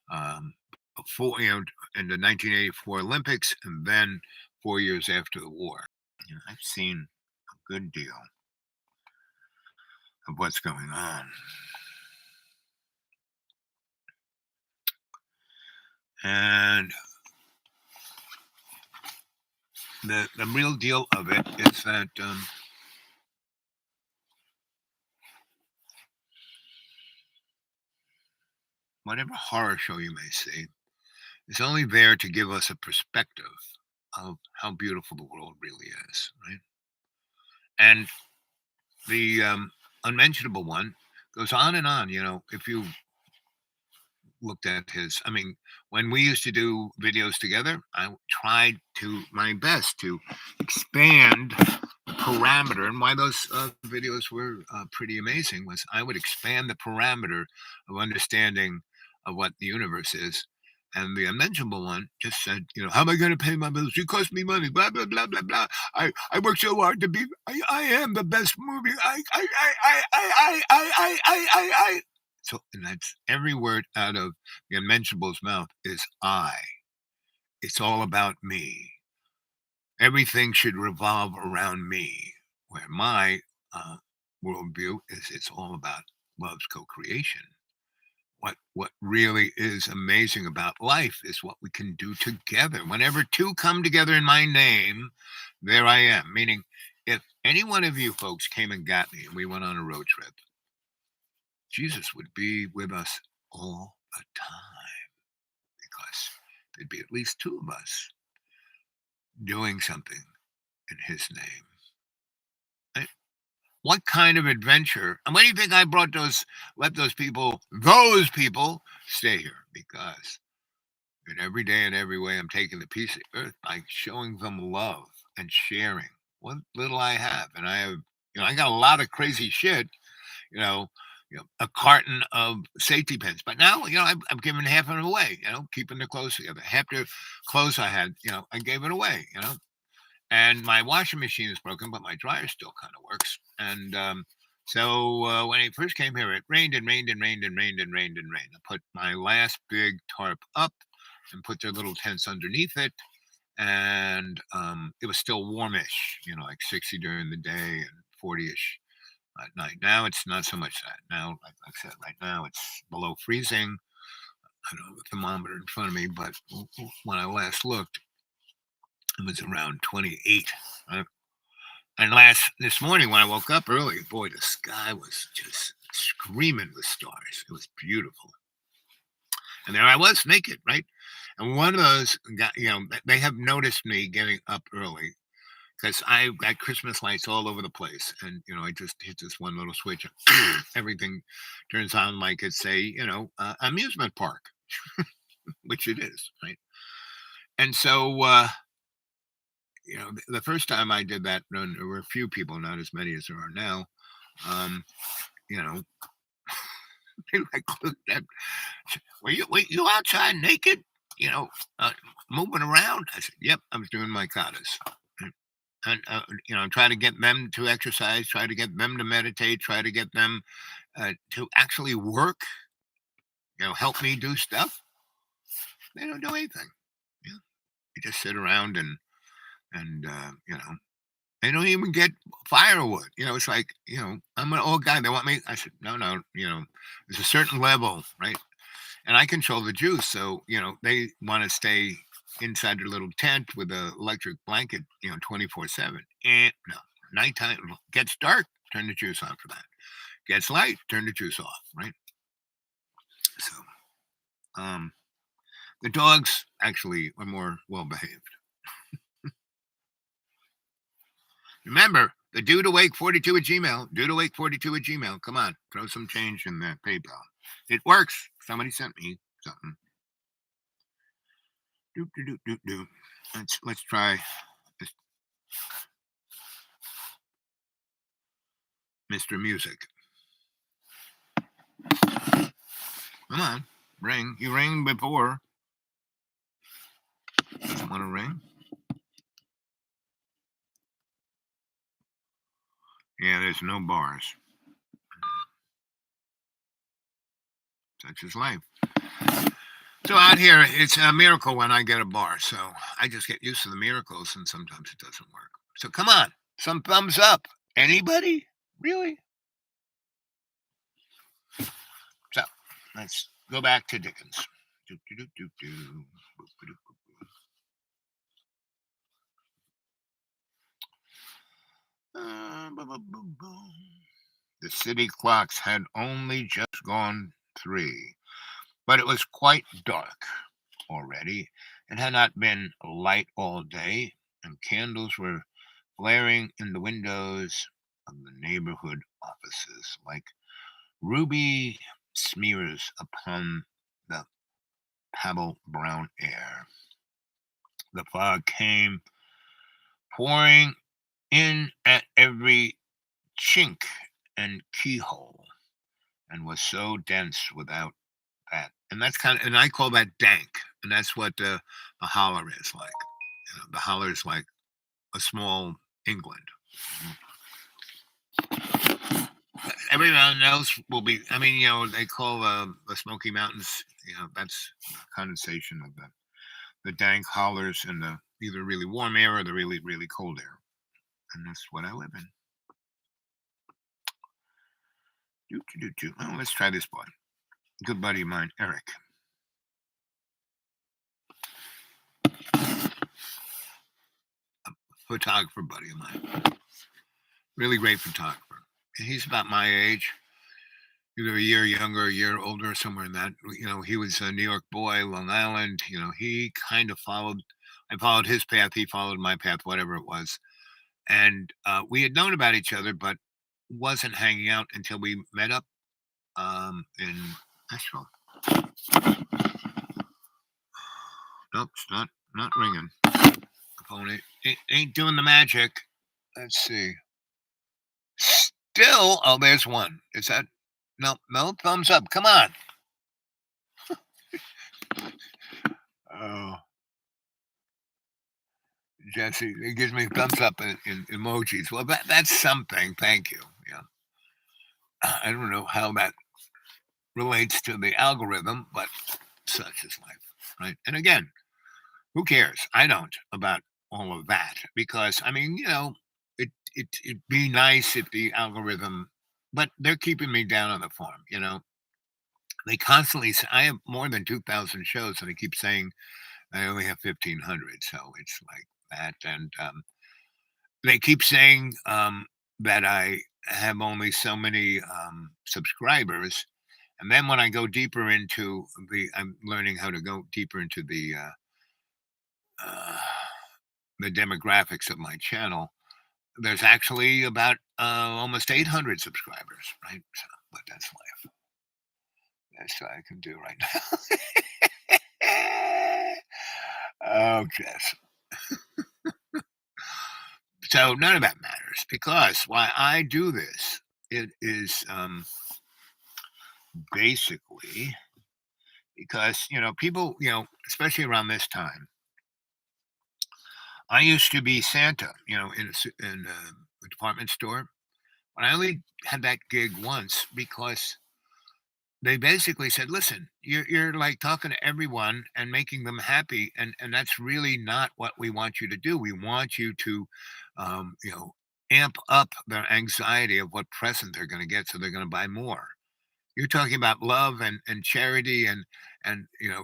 um, before, in the 1984 Olympics, and then 4 years after the war. I've seen a good deal of what's going on, and the real deal of it is that whatever horror show you may see is only there to give us a perspective of how beautiful the world really is, right? And the unmentionable one goes on and on. If you looked at his, I mean, when we used to do videos together, I tried to my best to expand the parameter. And why those videos were pretty amazing was I would expand the parameter of understanding of what the universe is. And the unmentionable one just said, how am I going to pay my bills? You cost me money, blah blah blah blah blah. I work so hard to be. I am the best movie. I. So, and that's every word out of the unmentionable's mouth is I. It's all about me. Everything should revolve around me. Where my worldview is, it's all about love's co-creation. What really is amazing about life is what we can do together. Whenever two come together in my name, there I am. Meaning, if any one of you folks came and got me and we went on a road trip, Jesus would be with us all the time because there'd be at least two of us doing something in his name. Right? What kind of adventure? And why do you think I let those people stay here? Because in every day and every way, I'm taking the piece of earth by showing them love and sharing what little I have. And I got a lot of crazy shit, you know, a carton of safety pins. But now, I'm giving half of it away, keeping the clothes together. Half the clothes I had, I gave it away. And my washing machine is broken, but my dryer still kind of works. And so when I first came here, it rained and rained and rained and rained and rained and rained. I put my last big tarp up and put their little tents underneath it. And it was still warmish, like 60 during the day and 40ish at night. Now it's not so much that. Now, like I said, right now it's below freezing. I don't have a thermometer in front of me, but when I last looked, it was around 28. Uh, and this morning when I woke up early, boy, the sky was just screaming with stars. It was beautiful. And there I was naked, right? And one of those got, they have noticed me getting up early because I got Christmas lights all over the place, and I just hit this one little switch, and everything turns on like it's a amusement park, which it is, right? And so the first time I did that, there were a few people, not as many as there are now. Um, you know, they like looked at, were you outside naked? You know, uh, moving around. I said, "Yep, I was doing my katas." and try to get them to exercise, try to get them to meditate, try to get them to actually work, help me do stuff. They don't do anything. Yeah, they just sit around and they don't even get firewood. It's like, I'm an old guy. They want me. I said, no, no. There's a certain level, right? And I control the juice. So, they want to stay inside their little tent with a electric blanket, 24/7. And no, nighttime gets dark, turn the juice on for that. Gets light, turn the juice off, right? So, um, the dogs actually are more well behaved. Remember, the dude awake 42 at Gmail, dude awake 42 at Gmail. Come on, throw some change in that PayPal. It works. Somebody sent me something. Do do do do do. Let's try this Mr. Music. Come on, ring. You rang before. Doesn't want to ring. Yeah, there's no bars. Such is life. So out here, it's a miracle when I get a bar. So I just get used to the miracles, and sometimes it doesn't work. So come on, some thumbs up. Anybody? Really? So let's go back to Dickens. Do, do, do, do, do. Boop, ba, doop, boop, boop. The city clocks had only just gone 3, but it was quite dark already. It had not been light all day, and candles were flaring in the windows of the neighborhood offices like ruby smears upon the pebble brown air. The fog came pouring in at every chink and keyhole and was so dense without that. And that's and I call that dank. And that's what the holler is like. The holler is like a small England. Everyone else will be, I mean, they call the Smoky Mountains, that's condensation of the dank hollers and the either really warm air or the really, really cold air. And that's what I live in. Do, do, do, do. Oh, let's try this boy. Good buddy of mine, Eric. Photographer buddy of mine. Really great photographer. And he's about my age, either a year younger, a year older, somewhere in that. He was a New York boy, Long Island. He kind of followed, I followed his path, he followed my path, whatever it was. And we had known about each other, but wasn't hanging out until we met up in Nashville. Nope, it's not ringing. The phone ain't doing the magic. Let's see. Still, oh, there's one. Is that no thumbs up? Come on. Oh, Jesse, it gives me thumbs up in emojis. Well, that's something. Thank you. Yeah, I don't know how that relates to the algorithm, but such is life, right? And again, who cares? I don't about all of that because I mean, it'd be nice if the algorithm, but they're keeping me down on the farm. They constantly say I have more than 2,000 shows, and they keep saying I only have 1,500. So it's like that, and they keep saying that I have only so many subscribers. And then when I go deeper into I'm learning how to go deeper into uh, the demographics of my channel. There's actually about almost 800 subscribers, right? So, but that's life. That's what I can do right now. Oh, Jess. So none of that matters because why I do this, it is basically because people, especially around this time, I used to be Santa, in a department store, but I only had that gig once because they basically said, "Listen, you're like talking to everyone and making them happy, and that's really not what we want you to do. We want you to, um, you know, amp up their anxiety of what present they're going to get, so they're going to buy more. You're talking about love and charity and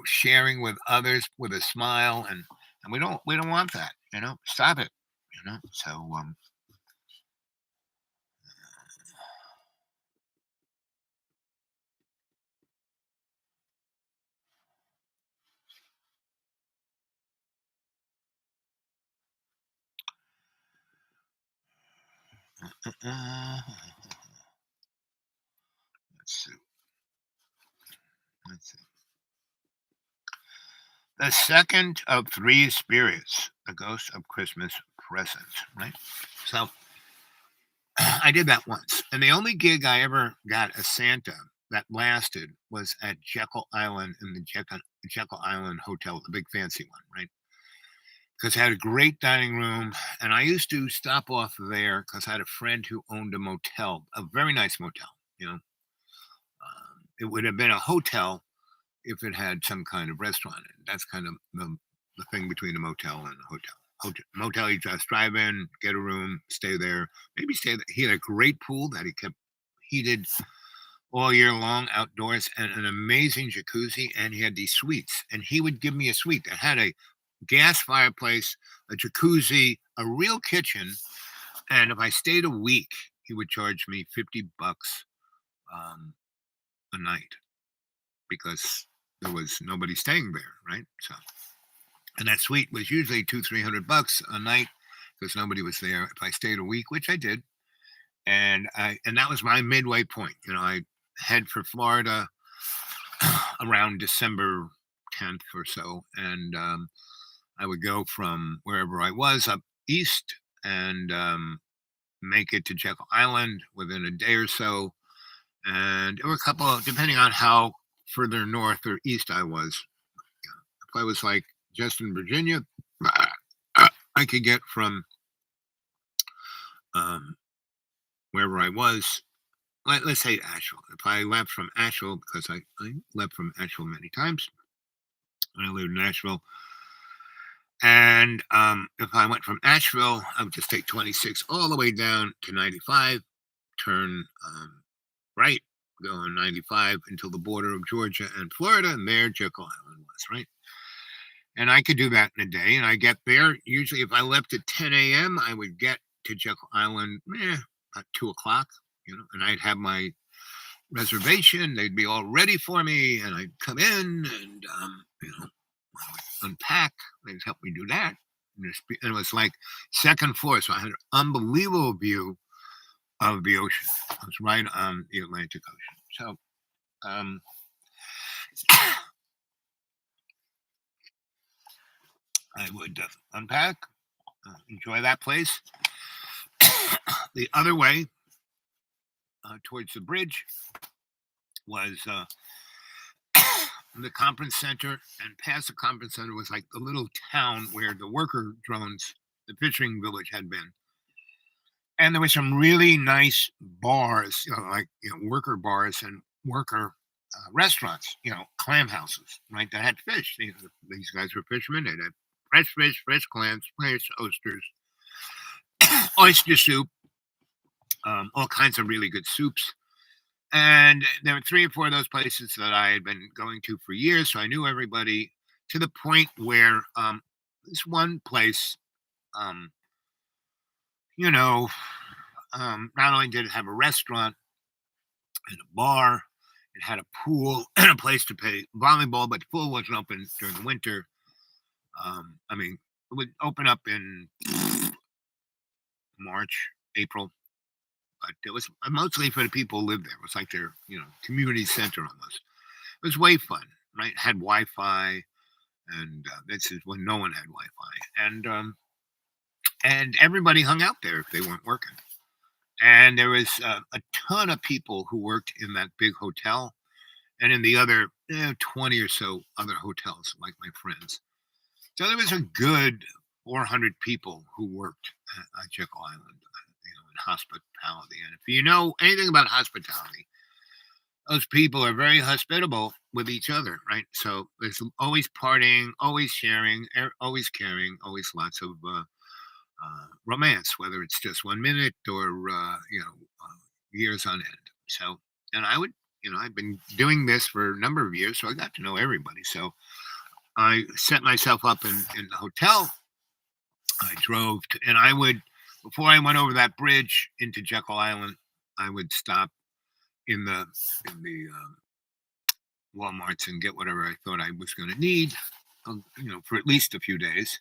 sharing with others with a smile, and we don't want that. Stop it. So uh, let's see. Let's see. The second of three spirits, the ghost of Christmas present, right? So I did that once. And the only gig I ever got as Santa that lasted was at Jekyll Island in the Jekyll Island Hotel, the big fancy one, right? Because I had a great dining room. And I used to stop off there because I had a friend who owned a motel, a very nice motel. You know, it would have been a hotel if it had some kind of restaurant in it. That's kind of the thing between a motel and a hotel. Motel, you just drive in, get a room, stay there, maybe stay there. He had a great pool that he kept heated all year long outdoors and an amazing jacuzzi. And he had these suites. And he would give me a suite that had a gas fireplace, a jacuzzi, a real kitchen. And if I stayed a week, he would charge me $50 um, a night because there was nobody staying there, right? So, and that suite was usually 200-300 bucks a night because nobody was there. If I stayed a week, which I did, and that was my midway point. I head for Florida around December 10th or so, and I would go from wherever I was up east and make it to Jekyll Island within a day or so. And there were a couple of, depending on how further north or east I was. If I was like just in Virginia, I could get from um, wherever I was. Let's say Asheville. If I left from Asheville, because I left from Asheville many times when I lived in Asheville, and if I went from Asheville, I would just take 26 all the way down to 95, turn right, go on 95 until the border of Georgia and Florida, and there Jekyll Island was, right? And I could do that in a day. And I get there. Usually, if I left at 10 a.m., I would get to Jekyll Island about 2 o'clock, and I'd have my reservation. They'd be all ready for me. And I'd come in and, I would unpack. They'd help me do that. And it was like second floor. So I had an unbelievable view of the ocean. I was right on the Atlantic Ocean. So, I would unpack, enjoy that place. The other way, towards the bridge, was the conference center, and past the conference center was like the little town where the worker drones, the fishing village, had been. And there were some really nice bars, like worker bars and worker restaurants, clam houses, right? That had fish. These guys were fishermen. They had fresh fish, fresh clams, fresh oysters, oyster soup, all kinds of really good soups. And there were three or four of those places that I had been going to for years, so I knew everybody to the point where this one place, um, you know, not only did it have a restaurant and a bar, it had a pool and a place to play volleyball, but the pool wasn't open during the winter. I mean, it would open up in March, April, but it was mostly for the people who lived there. It was like their, community center almost. It was way fun, right? It had Wi-Fi, and this is when no one had Wi-Fi, and everybody hung out there if they weren't working. And there was a ton of people who worked in that big hotel, and in the other 20 or so other hotels, like my friends. So there was a good 400 people who worked at Jekyll Island, in hospitality. And if you know anything about hospitality, those people are very hospitable with each other, right? So there's always partying, always sharing, always caring, always lots of romance, whether it's just 1 minute or years on end. So, and I've been doing this for a number of years, so I got to know everybody. So I set myself up in the hotel. I drove to, and I would, before I went over that bridge into Jekyll Island, I would stop in the Walmarts and get whatever I thought I was going to need, for at least a few days.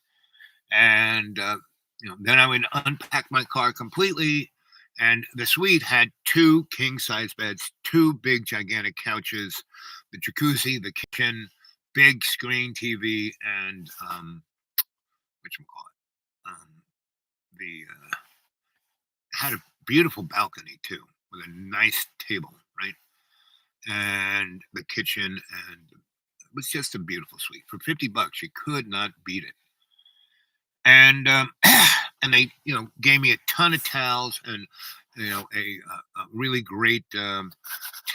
And then I would unpack my car completely. And the suite had two king size beds, two big gigantic couches, the jacuzzi, the kitchen, big screen TV, and what you call it, the had a beautiful balcony too, with a nice table, right, and the kitchen, and it was just a beautiful suite for $50. You could not beat it. And and they gave me a ton of towels and a really great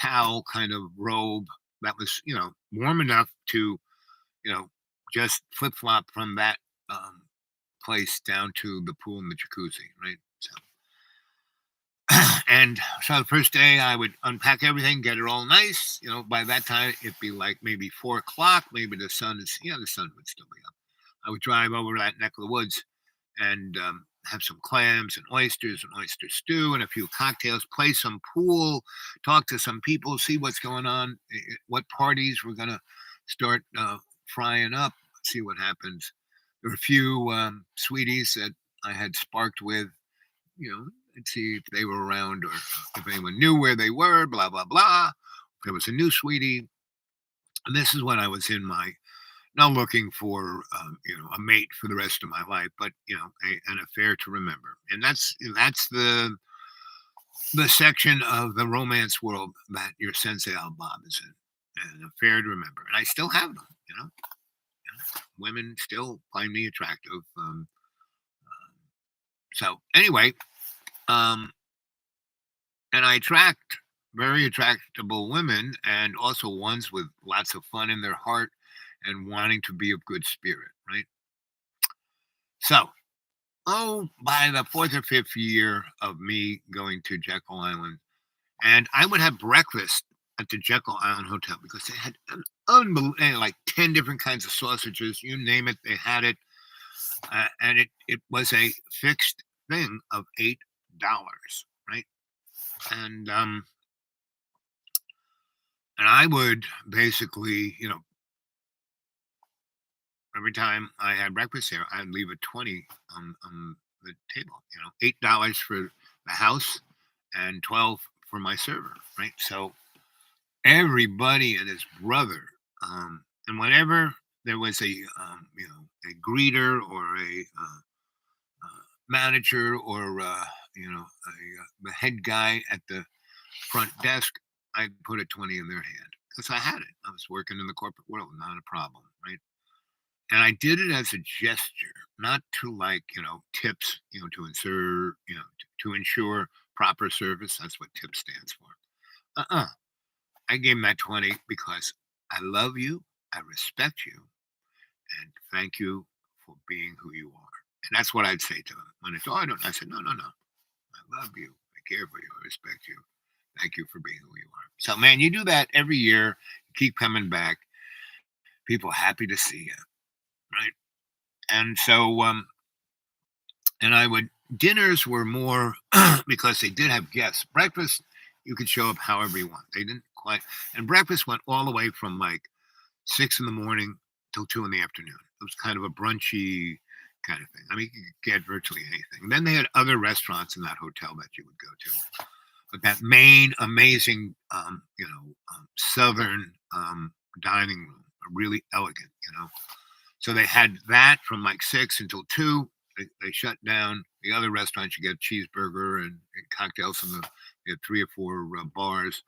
towel kind of robe that was warm enough to you know just flip flop from that um, place down to the pool and the jacuzzi, right? So and so the first day I would unpack everything, get it all nice. By that time it'd be like maybe 4 o'clock. Maybe the sun would still be up. I would drive over to that neck of the woods and have some clams and oysters and oyster stew and a few cocktails, play some pool, talk to some people, see what's going on, what parties we're going to start frying up, see what happens. There were a few sweeties that I had sparked with, and see if they were around or if anyone knew where they were, blah, blah, blah. There was a new sweetie. And this is when I was in my not looking for a mate for the rest of my life, but an affair to remember, and that's the section of the romance world that your Sensei Al Bob is in, an affair to remember, and I still have them. Women still find me attractive. So anyway, um, and I attract very attractable women, and also ones with lots of fun in their heart and wanting to be of good spirit, right? So, by the fourth or fifth year of me going to Jekyll Island, and I would have breakfast at the Jekyll Island Hotel because they had an unbelievable, like 10 different kinds of sausages, you name it, they had it. And it was a fixed thing of $8, right? And, and I would basically, every time I had breakfast there, I'd leave a 20 on the table. $8 for the house and 12 for my server, right? So everybody and his brother, and whenever there was a greeter or a manager or the head guy at the front desk, I put a 20 in their hand because I had it. I was working in the corporate world, not a problem, right? And I did it as a gesture, not to like, tips, to insert, to ensure proper service. That's what tip stands for. Uh-uh. I gave him that 20 because I love you, I respect you, and thank you for being who you are. And that's what I'd say to him. When it's, oh, I don't, I said, no, no, no. I love you. I care for you. I respect you. Thank you for being who you are. So, man, you do that every year. You keep coming back. People happy to see you, right? And so, and I would dinners were more because they did have guests. Breakfast you could show up however you want. They didn't quite, and breakfast went all the way from like 6 in the morning till 2 in the afternoon. It was kind of a brunchy kind of thing. I mean, you could get virtually anything. And then they had other restaurants in that hotel that you would go to. But that main amazing, southern dining room, really elegant, So they had that from like 6 until 2. They shut down the other restaurants. You get a cheeseburger and cocktails from they had 3 or 4 bars.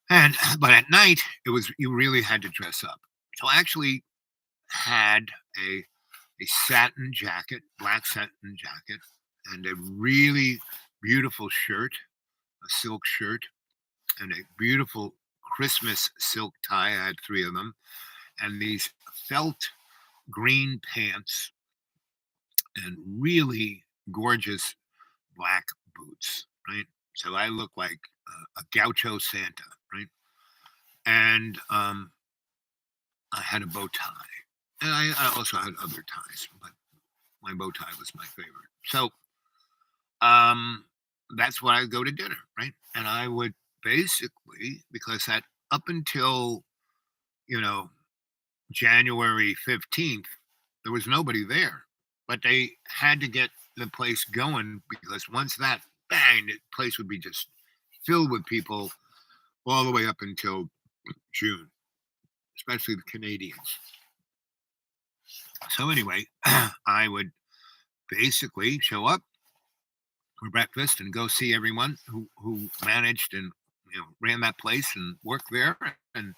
And but at night you really had to dress up. So I actually had a a satin jacket, black satin jacket, and a really beautiful shirt, a silk shirt, and a beautiful Christmas silk tie. I had three of them, and these felt green pants and really gorgeous black boots, right? So I look like a gaucho Santa, right? And I had a bow tie. And I also had other ties, but my bow tie was my favorite. So um, that's why I go to dinner, right? And I would basically, because that up until, you know, January 15th, there was nobody there. But they had to get the place going because once that bang, the place would be just filled with people all the way up until June, especially the Canadians. So anyway, I would basically show up for breakfast and go see everyone who managed and ran that place and worked there, and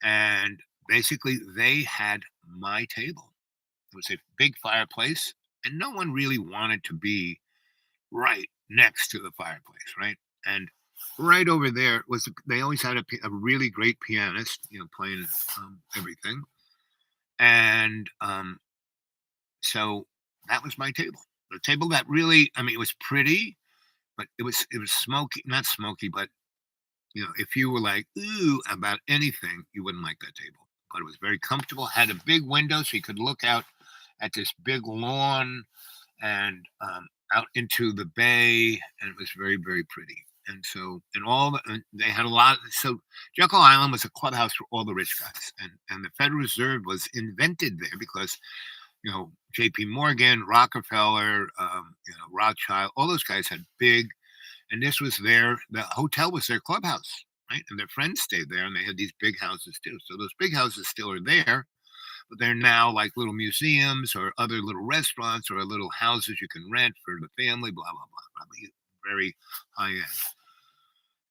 and basically they had my table. It was a big fireplace, and no one really wanted to be right next to the fireplace, right? And right over there was they always had a really great pianist, playing everything, and so that was my table. The table that really, I mean, it was pretty, but it was smoky, not smoky, but if you were like ooh about anything, you wouldn't like that table. But it was very comfortable. Had a big window, so you could look out at this big lawn and out into the bay, and it was very, very pretty. And so, and they had a lot. So Jekyll Island was a clubhouse for all the rich guys, and the Federal Reserve was invented there because J.P. Morgan, Rockefeller, Rothschild, all those guys had big, and this was the hotel was their clubhouse, right? And their friends stayed there, and they had these big houses too. So those big houses still are there, but they're now like little museums or other little restaurants or little houses you can rent for the family, blah, blah, blah. Probably very high end.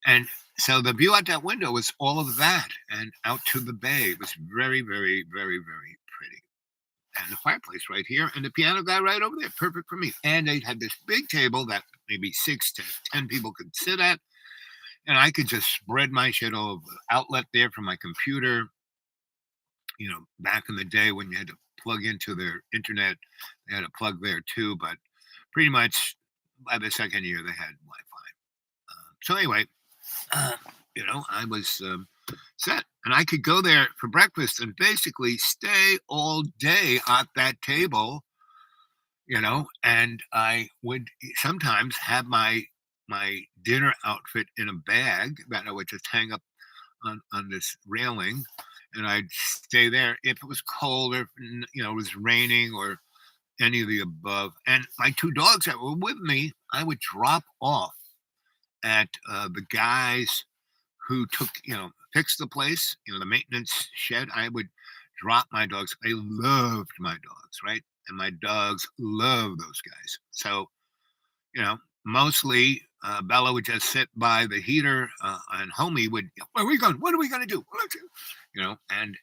And so the view out that window was all of that and out to the bay. It was very, very, very, very pretty. And the fireplace right here and the piano guy right over there, perfect for me. And they had this big table that maybe 6 to 10 people could sit at. And I could just spread my shit all over. Outlet there for my computer. Back in the day when you had to plug into their internet, they had a plug there too. But pretty much by the second year, they had Wi-Fi. So anyway, uh, I was set, and I could go there for breakfast and basically stay all day at that table. And I would sometimes have my dinner outfit in a bag that I would just hang up on this railing, and I'd stay there if it was cold or it was raining or any of the above. And my two dogs that were with me, I would drop off at the guys who fixed the place, the maintenance shed. I would drop my dogs. I loved my dogs, right? And my dogs love those guys. So mostly Bella would just sit by the heater, and Homie would, where are we going? What are we going to do? And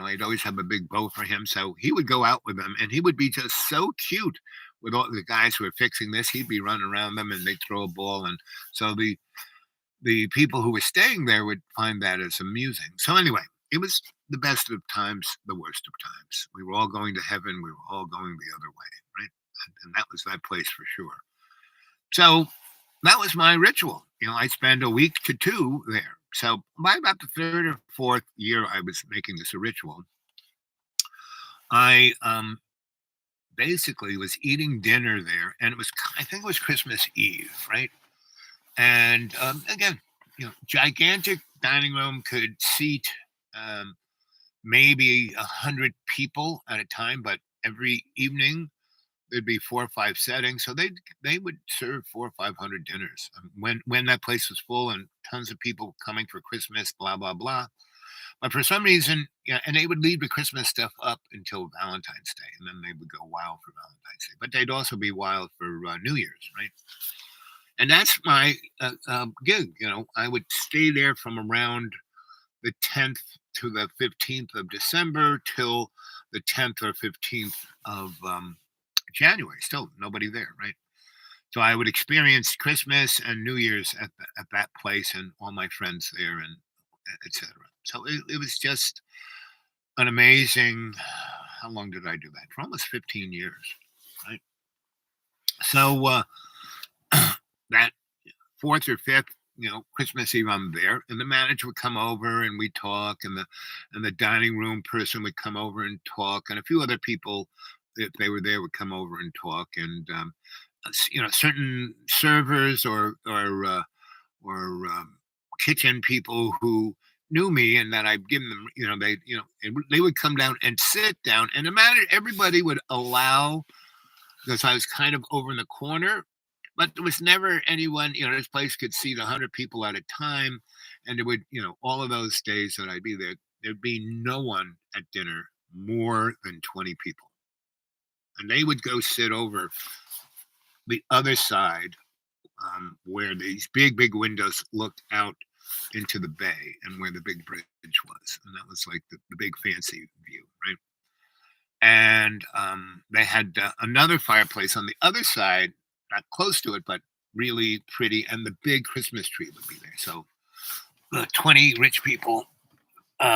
I'd always have a big bow for him, so he would go out with them, and he would be just so cute with all the guys who were fixing this. He'd be running around them, and they'd throw a ball, and so the people who were staying there would find that as amusing. So anyway, it was the best of times, the worst of times. We were all going to heaven. We were all going the other way, right? And that was that place for sure. So that was my ritual. I spent a week to two there. So by about the third or fourth year I was making this a ritual, I basically was eating dinner there, and I think it was Christmas Eve, right? And again, gigantic dining room could seat maybe 100 people at a time, but every evening there'd be 4 or 5 settings, so they would serve 400 or 500 dinners when that place was full and tons of people coming for Christmas, blah blah blah. But for some reason, yeah, and they would leave the Christmas stuff up until Valentine's Day, and then they would go wild for Valentine's Day. But they'd also be wild for New Year's, right? And that's my gig. I would stay there from around the 10th to the 15th of December till the 10th or 15th of January. Still nobody there, right? So I would experience Christmas and New Year's at that place, and all my friends there, and etc. So it was just an amazing. How long did I do that? For almost 15 years, right? So that fourth or fifth, Christmas Eve, I'm there, and the manager would come over and we talk, and the dining room person would come over and talk, and a few other people, if they were there, would come over and talk, and certain servers or kitchen people who knew me and that I'd given them, and they would come down and sit down, and the manager, everybody would allow, because I was kind of over in the corner, but there was never anyone, this place could seat 100 people at a time. And there would, all of those days that I'd be there, there'd be no one at dinner more than 20 people. And they would go sit over the other side, where these big, big windows looked out into the bay and where the big bridge was. And that was like the big fancy view, right? And they had another fireplace on the other side, not close to it, but really pretty, and the big Christmas tree would be there. So 20 rich people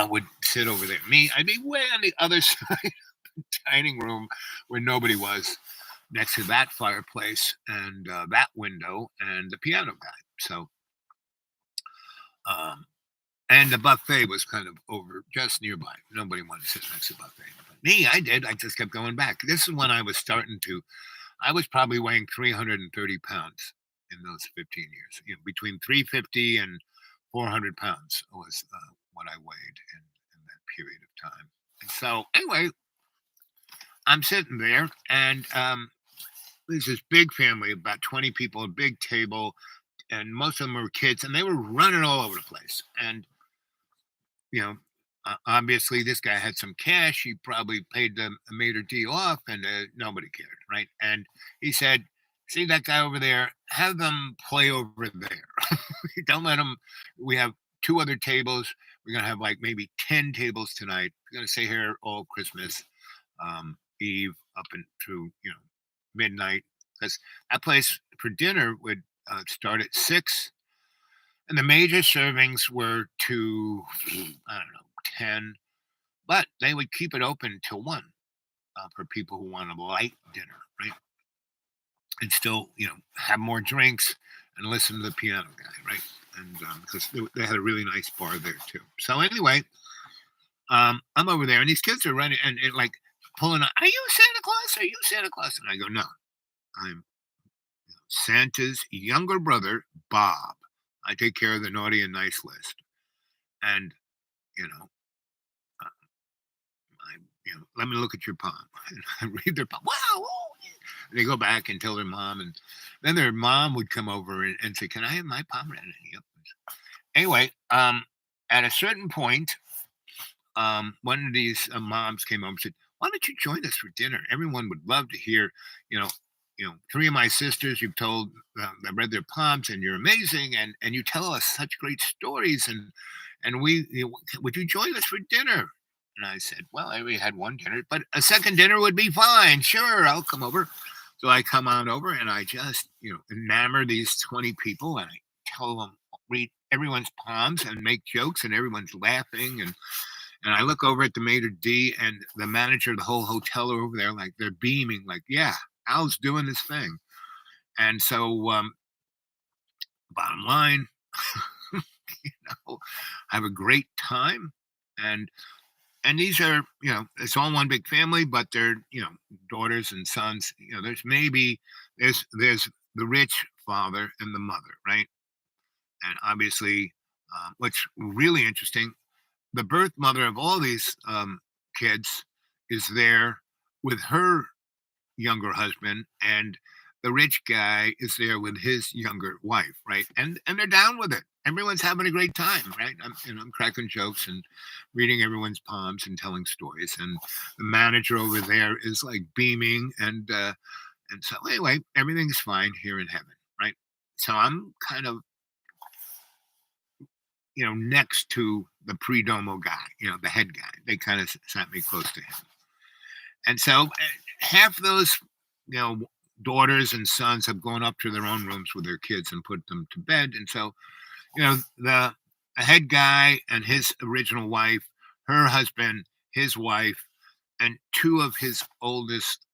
would sit over there. Me, I'd be way on the other side of the dining room where nobody was, next to that fireplace and that window and the piano guy. So, um, and the buffet was kind of over just nearby. Nobody wanted to sit next to the buffet. But me, I did. I just kept going back. This is when I was starting to, I was probably weighing 330 pounds in those 15 years. Between 350 and 400 pounds was what I weighed in that period of time. And so, anyway, I'm sitting there, and there's this big family, about 20 people, a big table, and most of them were kids, and they were running all over the place. And you know, obviously this guy had some cash. He probably paid the maitre d off, and nobody cared, right? And he said, "See that guy over there? Have them play over there. Don't let them. We have two other tables. We're gonna have like maybe 10 tables tonight. We're gonna stay here all Christmas Eve up and through midnight, because that place for dinner would start at 6, and the major servings were to, I don't know, 10, but they would keep it open till 1 for people who want a light dinner, right? And still, have more drinks and listen to the piano guy, right? And because they had a really nice bar there too. So anyway, I'm over there, and these kids are running and like pulling. Are you Santa Claus? Are you Santa Claus? And I go, no, I'm Santa's younger brother, Bob. I take care of the naughty and nice list. And, you know, uh, let me look at your palm. And I read their palm. Wow. Oh, yeah." And they go back and tell their mom. And then their mom would come over and say, "Can I have my palm read?" Yep. Anyway, at a certain point, one of these moms came over and said, "Why don't you join us for dinner? Everyone would love to hear, you know, 3 of my sisters you've told, I read their palms, and you're amazing, and you tell us such great stories, and we, would you join us for dinner?" And I said, "Well, I already had one dinner, but a second dinner would be fine. Sure, I'll come over." So I come on over, and I just, enamor these 20 people, and I tell them, read everyone's palms and make jokes, and everyone's laughing, and I look over at the maitre d and the manager of the whole hotel are over there, like they're beaming, like, "Yeah, Al's doing this thing." And so, bottom line, have a great time, and these are, it's all one big family, but they're, daughters and sons. There's the rich father and the mother, right? And obviously, what's really interesting, the birth mother of all these kids is there with her younger husband, and the rich guy is there with his younger wife, right? And they're down with it. Everyone's having a great time, right? I'm cracking jokes and reading everyone's palms and telling stories, and the manager over there is like beaming, and so anyway, everything's fine here in heaven, right? So I'm kind of, next to the pre-domo guy, the head guy. They kind of sat me close to him. And so half those, you know, daughters and sons have gone up to their own rooms with their kids and put them to bed. And so, the head guy and his original wife, her husband, his wife, and two of his oldest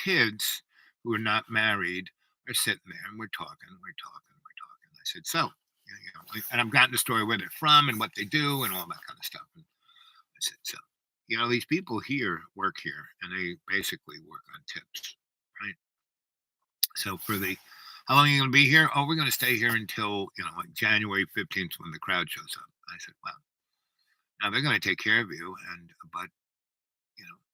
kids who are not married are sitting there and we're talking. I said, so, and I've gotten the story where they're from and what they do and all that kind of stuff. And I said, so, these people here work here and they basically work on tips, right? So how long are you going to be here? Oh, we're going to stay here until, like January 15th when the crowd shows up. I said, well, now they're going to take care of you. But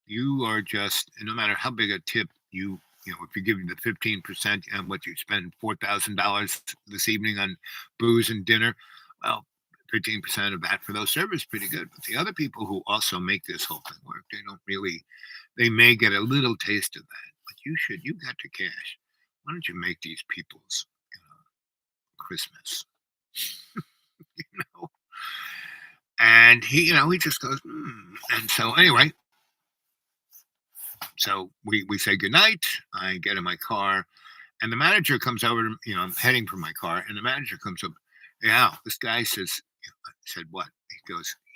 you are just, and no matter how big a tip if you give you the 15% and what you spend $4,000 this evening on booze and dinner, well, 15% of that for those servers is pretty good. But the other people who also make this whole thing work, they may get a little taste of that. But you got the cash. Why don't you make these people's Christmas? you know? And he just goes, And so anyway, so we say goodnight. I get in my car, and the manager comes over to, I'm heading for my car, and the manager comes up. Yeah, this guy says, I said, what?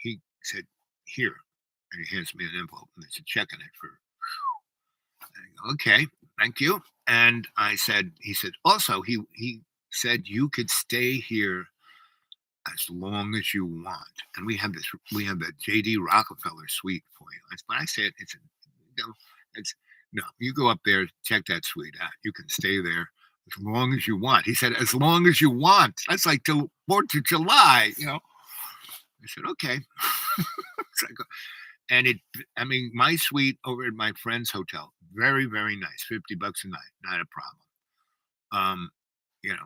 He said, here. And he hands me an envelope, and there's a check in it for, I go, okay, thank you. And he said, also, he said you could stay here as long as you want. And we have the JD Rockefeller suite for you. That's what I said. It's no, you go up there, check that suite out. You can stay there as long as you want. He said, as long as you want. That's like till 4th of July, I said, okay. And my suite over at my friend's hotel, very, very nice, $50 a night, not a problem.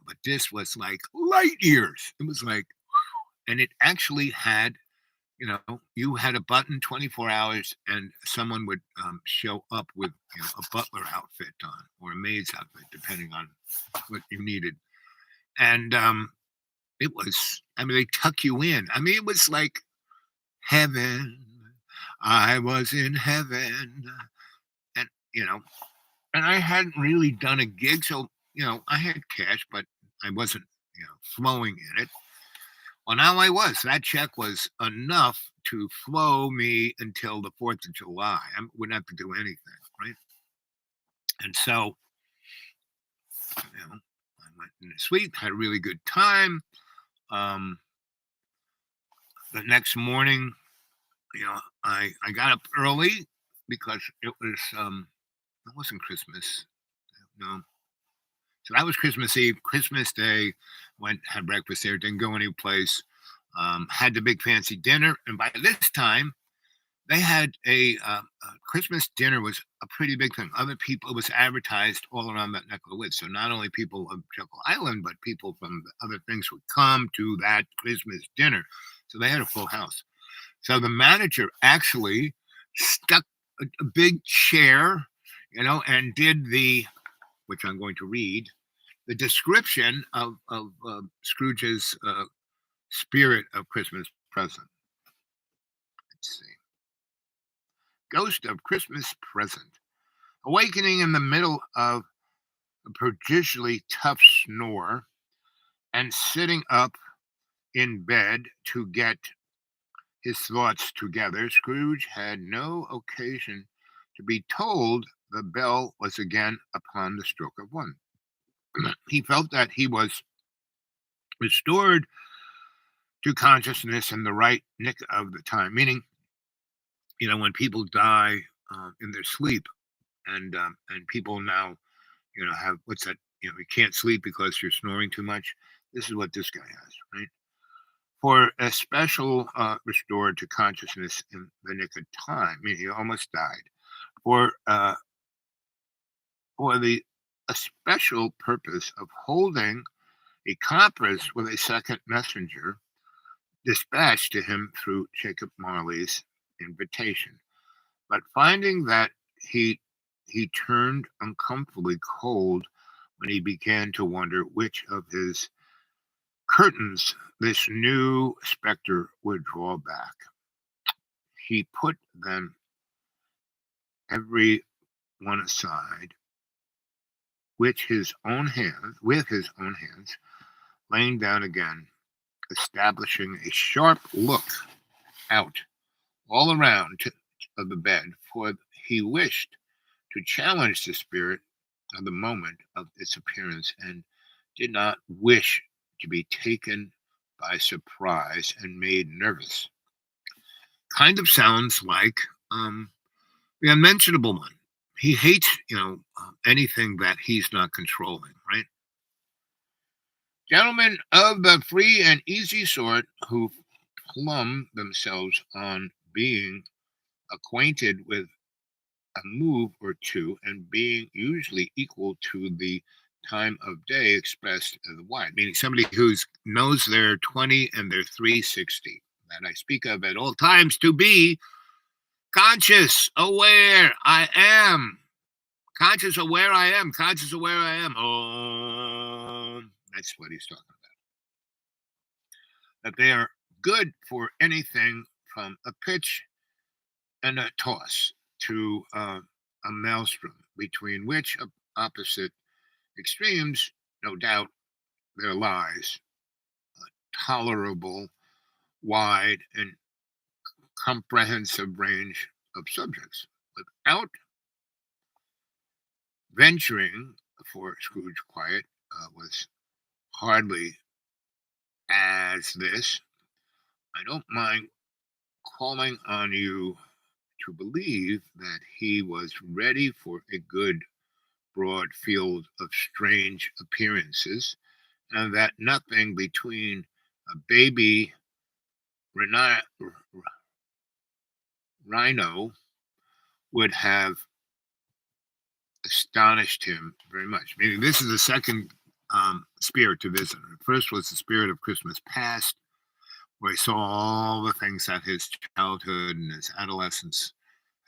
But this was like light years. It was like, and it actually had, you had a button 24 hours and someone would show up with a butler outfit on or a maid's outfit, depending on what you needed. And it was, they tuck you in. It was like heaven. I was in heaven. And, and I hadn't really done a gig. So, I had cash, but I wasn't, flowing in it. Well, now I was. That check was enough to flow me until the 4th of July. I wouldn't have to do anything, right? And so, I went in the suite, had a really good time. The next morning, I got up early because it wasn't Christmas. No. So that was Christmas Eve. Christmas Day, had breakfast there, didn't go any place. Had the big fancy dinner, and by this time, they had a Christmas dinner was a pretty big thing. Other people, it was advertised all around that neck of the woods. So not only people of Jekyll Island, but people from the other things would come to that Christmas dinner. So they had a full house. So the manager actually stuck a big chair, and did which I'm going to read, the description of Scrooge's spirit of Christmas present. Let's see. Ghost of Christmas present. Awakening in the middle of a prodigiously tough snore and sitting up in bed to get his thoughts together, Scrooge had no occasion to be told the bell was again upon the stroke of one. He felt that he was restored to consciousness in the right nick of the time, meaning, when people die in their sleep, and people now, have what's that? You can't sleep because you're snoring too much. This is what this guy has, right? For a special restored to consciousness in the nick of time, meaning he almost died. For the a special purpose of holding a conference with a second messenger dispatched to him through Jacob Marley's invitation. But finding that he turned uncomfortably cold when he began to wonder which of his curtains this new specter would draw back. He put them every one aside, which his own hands, with his own hands, laying down again, establishing a sharp look out all around of the bed, for he wished to challenge the spirit of the moment of its appearance, and did not wish to be taken by surprise and made nervous. Kind of sounds like the unmentionable one. He hates, anything that he's not controlling, right? Gentlemen of the free and easy sort who plumb themselves on being acquainted with a move or two and being usually equal to the time of day expressed as wide, meaning somebody who knows their 20 and their 360. That I speak of at all times to be conscious, aware, I am. Conscious, aware, I am. Conscious, aware, I am. Oh, that's what he's talking about. That they are good for anything from a pitch and a toss to a maelstrom, between which opposite extremes, no doubt, there lies a tolerable, wide, and comprehensive range of subjects. Without venturing, for Scrooge quiet was hardly as this, I don't mind calling on you to believe that he was ready for a good broad field of strange appearances, and that nothing between a baby rhino would have astonished him very much. Meaning, this is the second spirit to visit. The first was the spirit of Christmas past, where he saw all the things that his childhood and his adolescence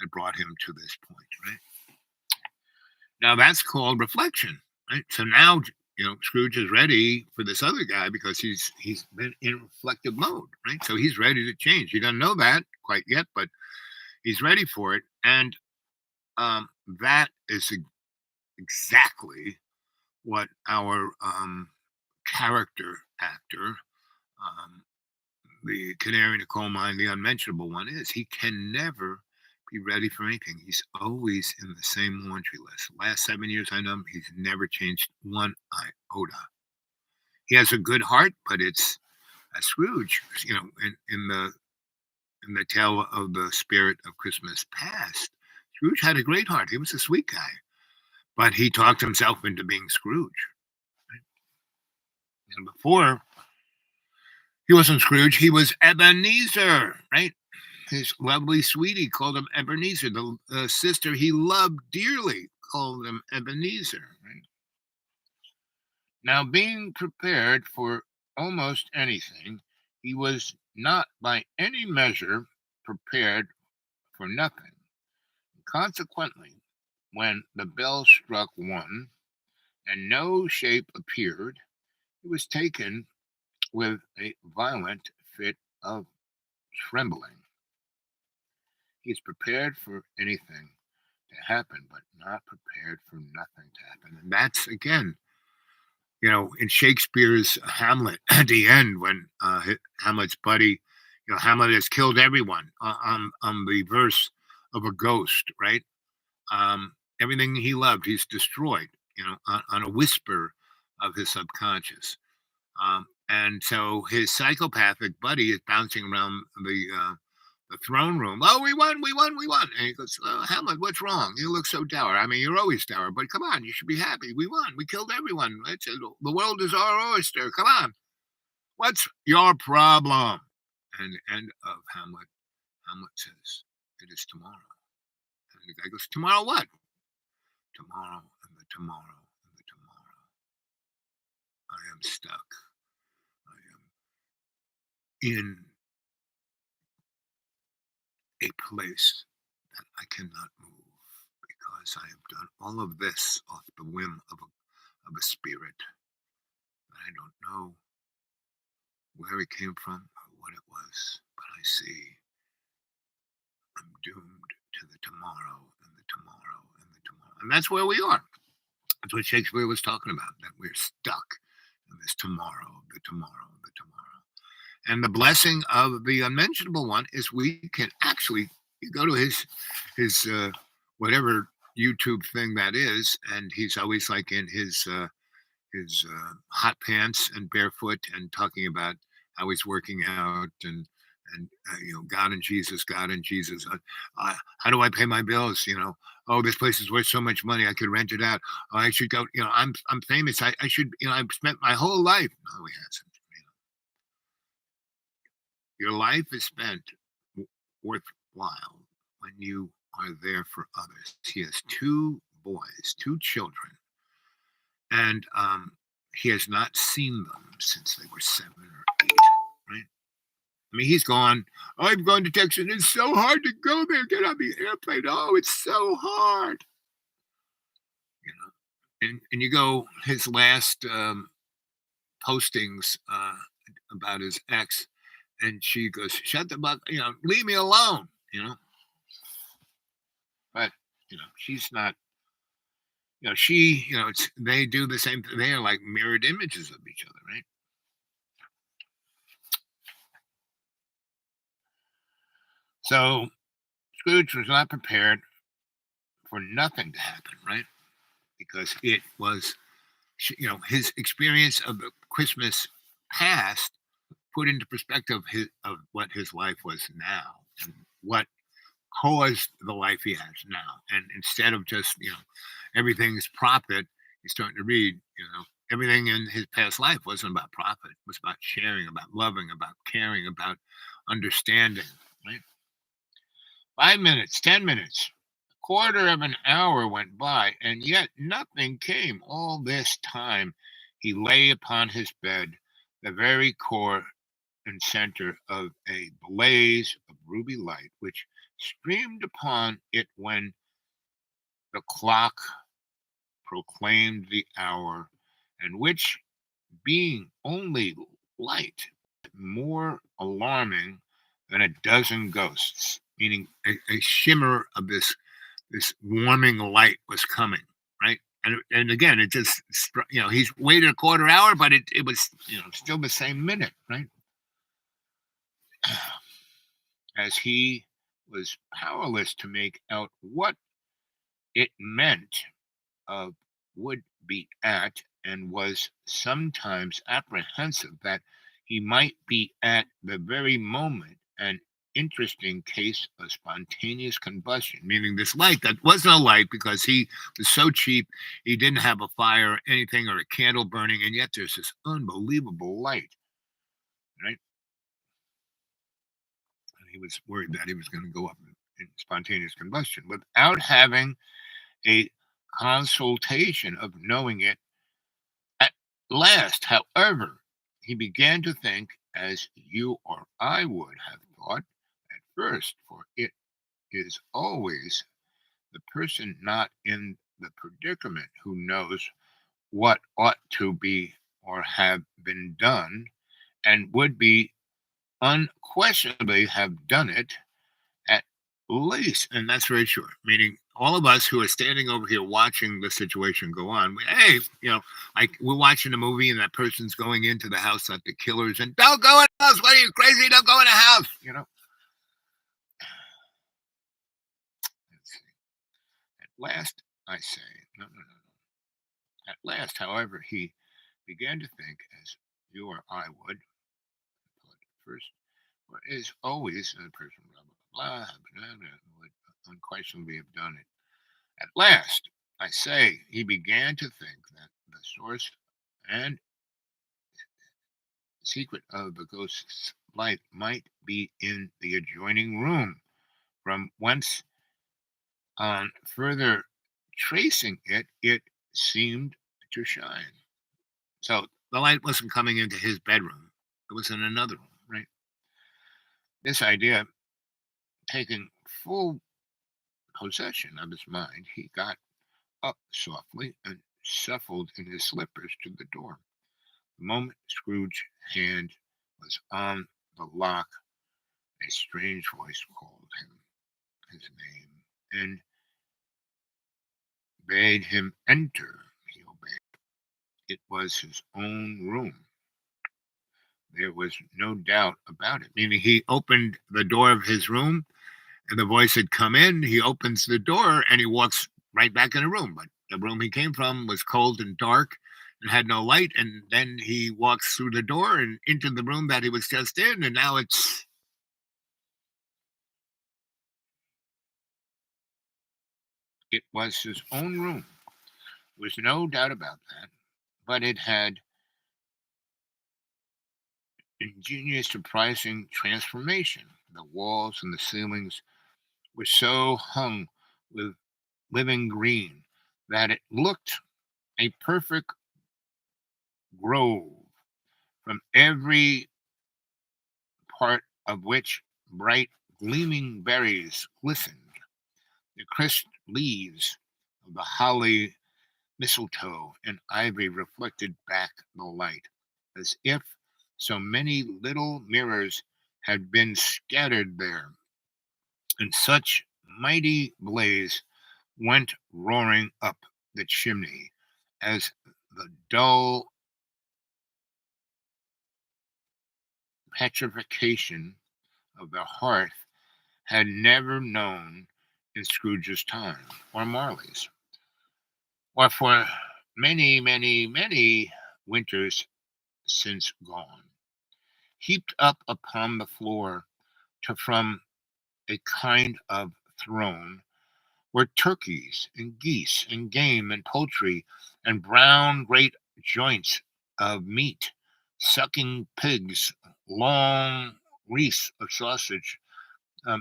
had brought him to this point, right? Now that's called reflection, right? So now, Scrooge is ready for this other guy because he's been in reflective mode, right? So he's ready to change. He doesn't know that quite yet, but he's ready for it, and that is exactly what our character actor, um, the canary in the coal mine, the unmentionable one, is. He can never be ready for anything. He's always in the same laundry list. Last 7 years I know him, he's never changed one iota. He has a good heart, but it's a Scrooge, in the tale of the spirit of Christmas past. Scrooge had a great heart. He was a sweet guy, but he talked himself into being Scrooge. And before he wasn't Scrooge, he was Ebenezer, right? His lovely sweetie called him Ebenezer. The sister he loved dearly called him Ebenezer. Right? Now, being prepared for almost anything, he was not by any measure prepared for nothing. Consequently, when the bell struck one and no shape appeared, he was taken with a violent fit of trembling. He is prepared for anything to happen, but not prepared for nothing to happen. And that's, again, in Shakespeare's Hamlet, at the end, when Hamlet's buddy, Hamlet has killed everyone on the verse of a ghost, right? Everything he loved, he's destroyed, on a whisper of his subconscious. And so his psychopathic buddy is bouncing around the throne room. Oh, we won, we won, we won. And he goes, Hamlet, what's wrong? You look so dour. I mean, you're always dour, but come on, you should be happy. We won. We killed everyone. The world is our oyster. Come on. What's your problem? And the end of Hamlet, Hamlet says, it is tomorrow. And the guy goes, tomorrow what? Tomorrow and the tomorrow and the tomorrow. I am stuck. I am in a place that I cannot move because I have done all of this off the whim of a spirit. I don't know where it came from or what it was, but I see I'm doomed to the tomorrow and the tomorrow, and the tomorrow. And that's where we are. That's what Shakespeare was talking about, that we're stuck in this tomorrow, the tomorrow, the tomorrow. And the blessing of the unmentionable one is we can actually, you go to his whatever YouTube thing that is, and he's always like in his hot pants and barefoot and talking about how he's working out and God and Jesus, God and Jesus. How do I pay my bills? Oh, this place is worth so much money. I could rent it out. Oh, I should go. I'm famous. I should. I've spent my whole life. No, he hasn't. Your life is spent worthwhile when you are there for others. He has two boys, two children, and he has not seen them since they were 7 or 8. Right? I mean, he's gone. I'm going to Texas. It's so hard to go there. Get on the airplane. Oh, it's so hard. And you go his last postings about his ex, and she goes, "Shut the fuck, leave me alone." But she's not. They do the same thing. They are like mirrored images of each other, right? So Scrooge was not prepared for nothing to happen, right? Because it was, his experience of the Christmas past put into perspective of what his life was now and what caused the life he has now. And instead of just, everything's profit, he's starting to read, everything in his past life wasn't about profit. It was about sharing, about loving, about caring, about understanding, right? 5 minutes, 10 minutes, a quarter of an hour went by, and yet nothing came. All this time he lay upon his bed, the very core and center of a blaze of ruby light, which streamed upon it when the clock proclaimed the hour, and which, being only light, more alarming than a dozen ghosts, meaning a shimmer of this warming light was coming, right? And again, it just he's waited a quarter hour, but it was still the same minute, right? As he was powerless to make out what it meant of would be at, and was sometimes apprehensive that he might be at the very moment an interesting case of spontaneous combustion, meaning this light that wasn't a light because he was so cheap, he didn't have a fire or anything or a candle burning, and yet there's this unbelievable light, right? And he was worried that he was going to go up in spontaneous combustion without having a consultation of knowing it. At last, however, he began to think as you or I would have thought at first, for it is always the person not in the predicament who knows what ought to be or have been done, and would be unquestionably have done it at least. And that's very true. Meaning, all of us who are standing over here watching the situation go on, hey, like we're watching a movie and that person's going into the house like the killers, and don't go in the house. What are you, crazy? Don't go in the house. Let's see. At last, I say, no, no, no, no. At last, however, he began to think as you or I would. First, or is always a person, blah, blah, blah, blah, would unquestionably have done it. At last, I say, he began to think that the source and secret of the ghost's light might be in the adjoining room, from whence, on further tracing it, it seemed to shine. So the light wasn't coming into his bedroom, it was in another room, right? This idea taking full possession of his mind, he got up softly and shuffled in his slippers to the door. The moment Scrooge's hand was on the lock, a strange voice called him his name, and bade him enter. He obeyed. It was his own room. There was no doubt about it. Meaning he opened the door of his room and the voice had come in. He opens the door and he walks right back in the room. But the room he came from was cold and dark and had no light. And then he walks through the door and into the room that he was just in. And now it was his own room. There was no doubt about that. But it had ingenious, surprising transformation. The walls and the ceilings were so hung with living green that it looked a perfect grove, from every part of which bright gleaming berries glistened. The crisp leaves of the holly, mistletoe, and ivy reflected back the light, as if so many little mirrors had been scattered there, and such mighty blaze went roaring up the chimney as the dull petrification of the hearth had never known in Scrooge's time, or Marley's, or for many, many, many winters since gone. Heaped up upon the floor to from a kind of throne were turkeys and geese and game and poultry and brown great joints of meat, sucking pigs, long wreaths of sausage,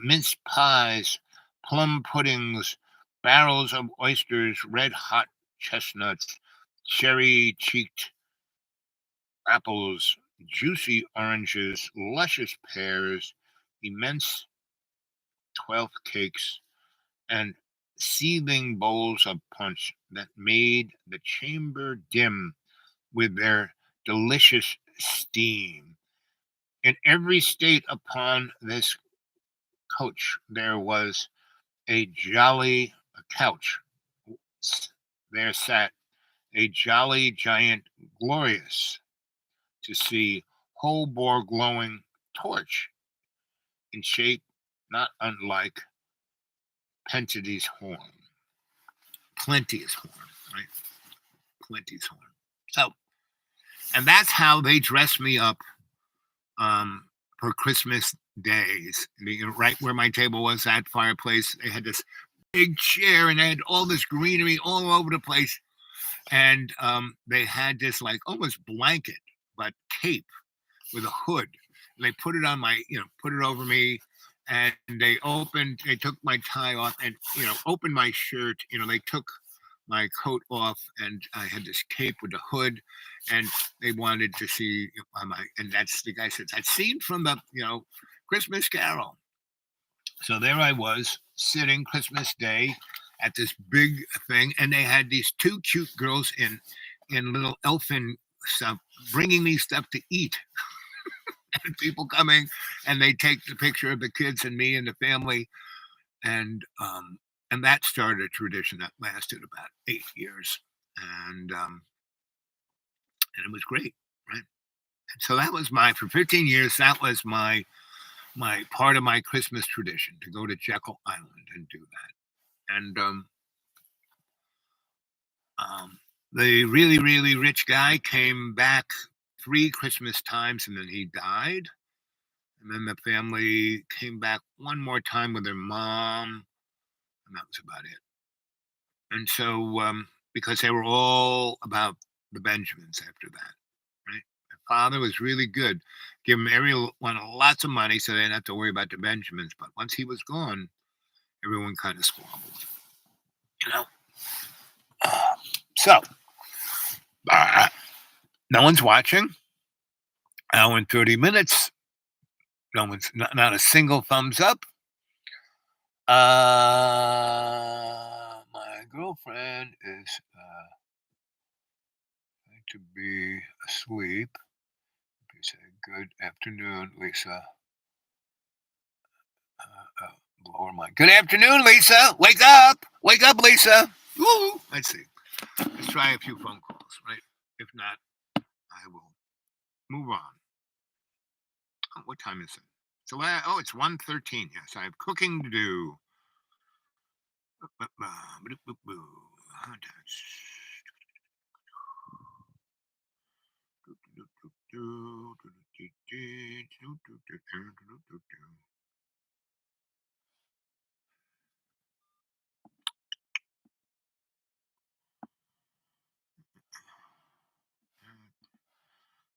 mince pies, plum puddings, barrels of oysters, red hot chestnuts, cherry cheeked apples, juicy oranges, luscious pears, immense twelfth cakes, and seething bowls of punch that made the chamber dim with their delicious steam. In every state upon this coach there was a jolly couch. There sat a jolly giant, glorious to see, whole bore glowing torch in shape not unlike Plenty's horn. Plenty's horn, right? Plenty's horn. So, and that's how they dressed me up for Christmas days. Right where my table was, that fireplace, they had this big chair and they had all this greenery all over the place. And they had this like almost blanket, but cape with a hood. And they put it on my, put it over me. And they took my tie off and, opened my shirt. They took my coat off and I had this cape with a hood and they wanted to see and that's the guy said, that scene from the, Christmas Carol. So there I was sitting Christmas Day at this big thing and they had these two cute girls in little elfin stuff bringing me stuff to eat. And people coming and they take the picture of the kids and me and the family and that started a tradition that lasted about 8 years, and it was great, right? And so that was my for 15 years. That was my part of my Christmas tradition to go to Jekyll Island and do that. And um, the really really rich guy came back 3 Christmas times, and then he died. And then the family came back one more time with their mom, and that was about it. And so, because they were all about the Benjamins after that, right? My father was really good, give them everyone lots of money so they didn't have to worry about the Benjamins. But once he was gone, everyone kind of squabbled, you know. So, uh, no one's watching. Hour and 30 minutes. No one's not a single thumbs up. My girlfriend is going to be asleep. You say good afternoon, Lisa. Lower my. Good afternoon, Lisa. Wake up. Wake up, Lisa. Woo. Let's see. Let's try a few phone calls, right? If not, I will move on. Oh, what time is it? It's 1:13. Yes, I have cooking to do.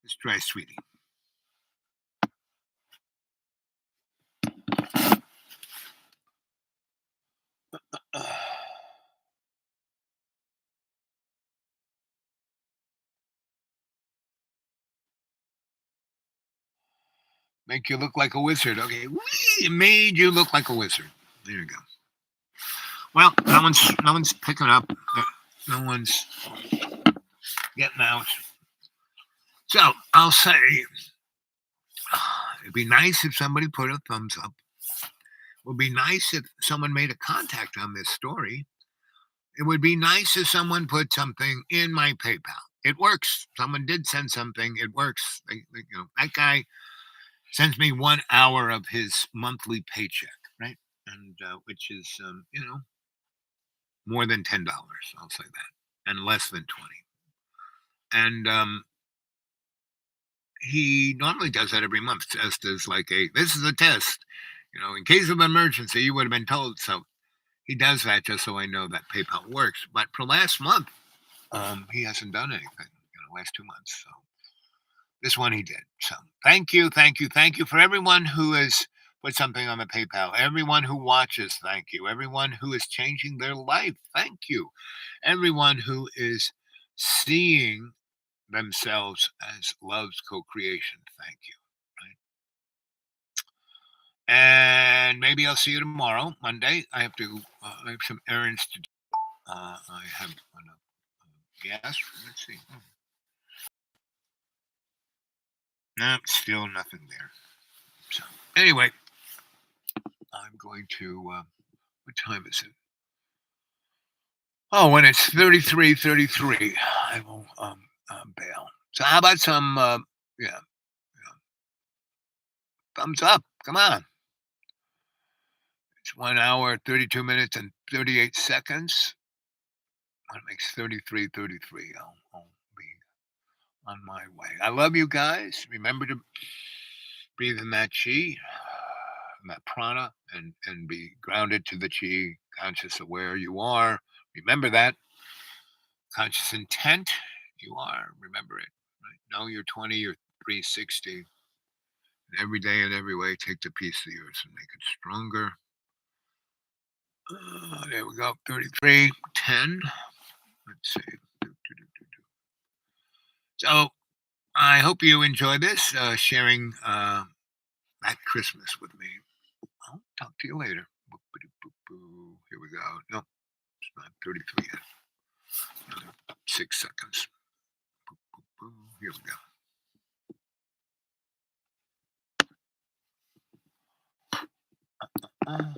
Let's try sweetie. Make you look like a wizard. Okay, it made you look like a wizard. There you go. Well, no one's picking up. No one's getting out. So I'll say it'd be nice if somebody put a thumbs up. It would be nice if someone made a contact on this story. It would be nice if someone put something in my PayPal. It works. Someone did send something. It works. That guy sends me 1 hour of his monthly paycheck, right? And which is, more than $10. I'll say that, and less than 20. And he normally does that every month, just as like this is a test. In case of emergency, you would have been told. So he does that just so I know that PayPal works. But for last month, he hasn't done anything. Last 2 months. So this one he did. So thank you, thank you, thank you for everyone who has put something on the PayPal. Everyone who watches, thank you. Everyone who is changing their life, thank you. Everyone who is seeing themselves as love's co-creation, thank you. And maybe I'll see you tomorrow, Monday. I have some errands to do. I have enough gas. Let's see. No, still nothing there. So anyway, I'm going to. What time is it? Oh, when it's 33:33, I will bail. So how about some? Yeah, thumbs up. Come on. It's 1 hour, 32 minutes, and 38 seconds. That makes 33:33. I'll be on my way. I love you guys. Remember to breathe in that chi, that prana, and be grounded to the chi, conscious of where you are. Remember that. Conscious intent, you are. Remember it. Right? Know you're 20, you're 360. And every day in every way, take the piece of yours and make it stronger. There we go. 33, 10. Let's see. So I hope you enjoy this, sharing that Christmas with me. I'll talk to you later. Here we go. No, it's not 33 yet. Another 6 seconds. Here we go.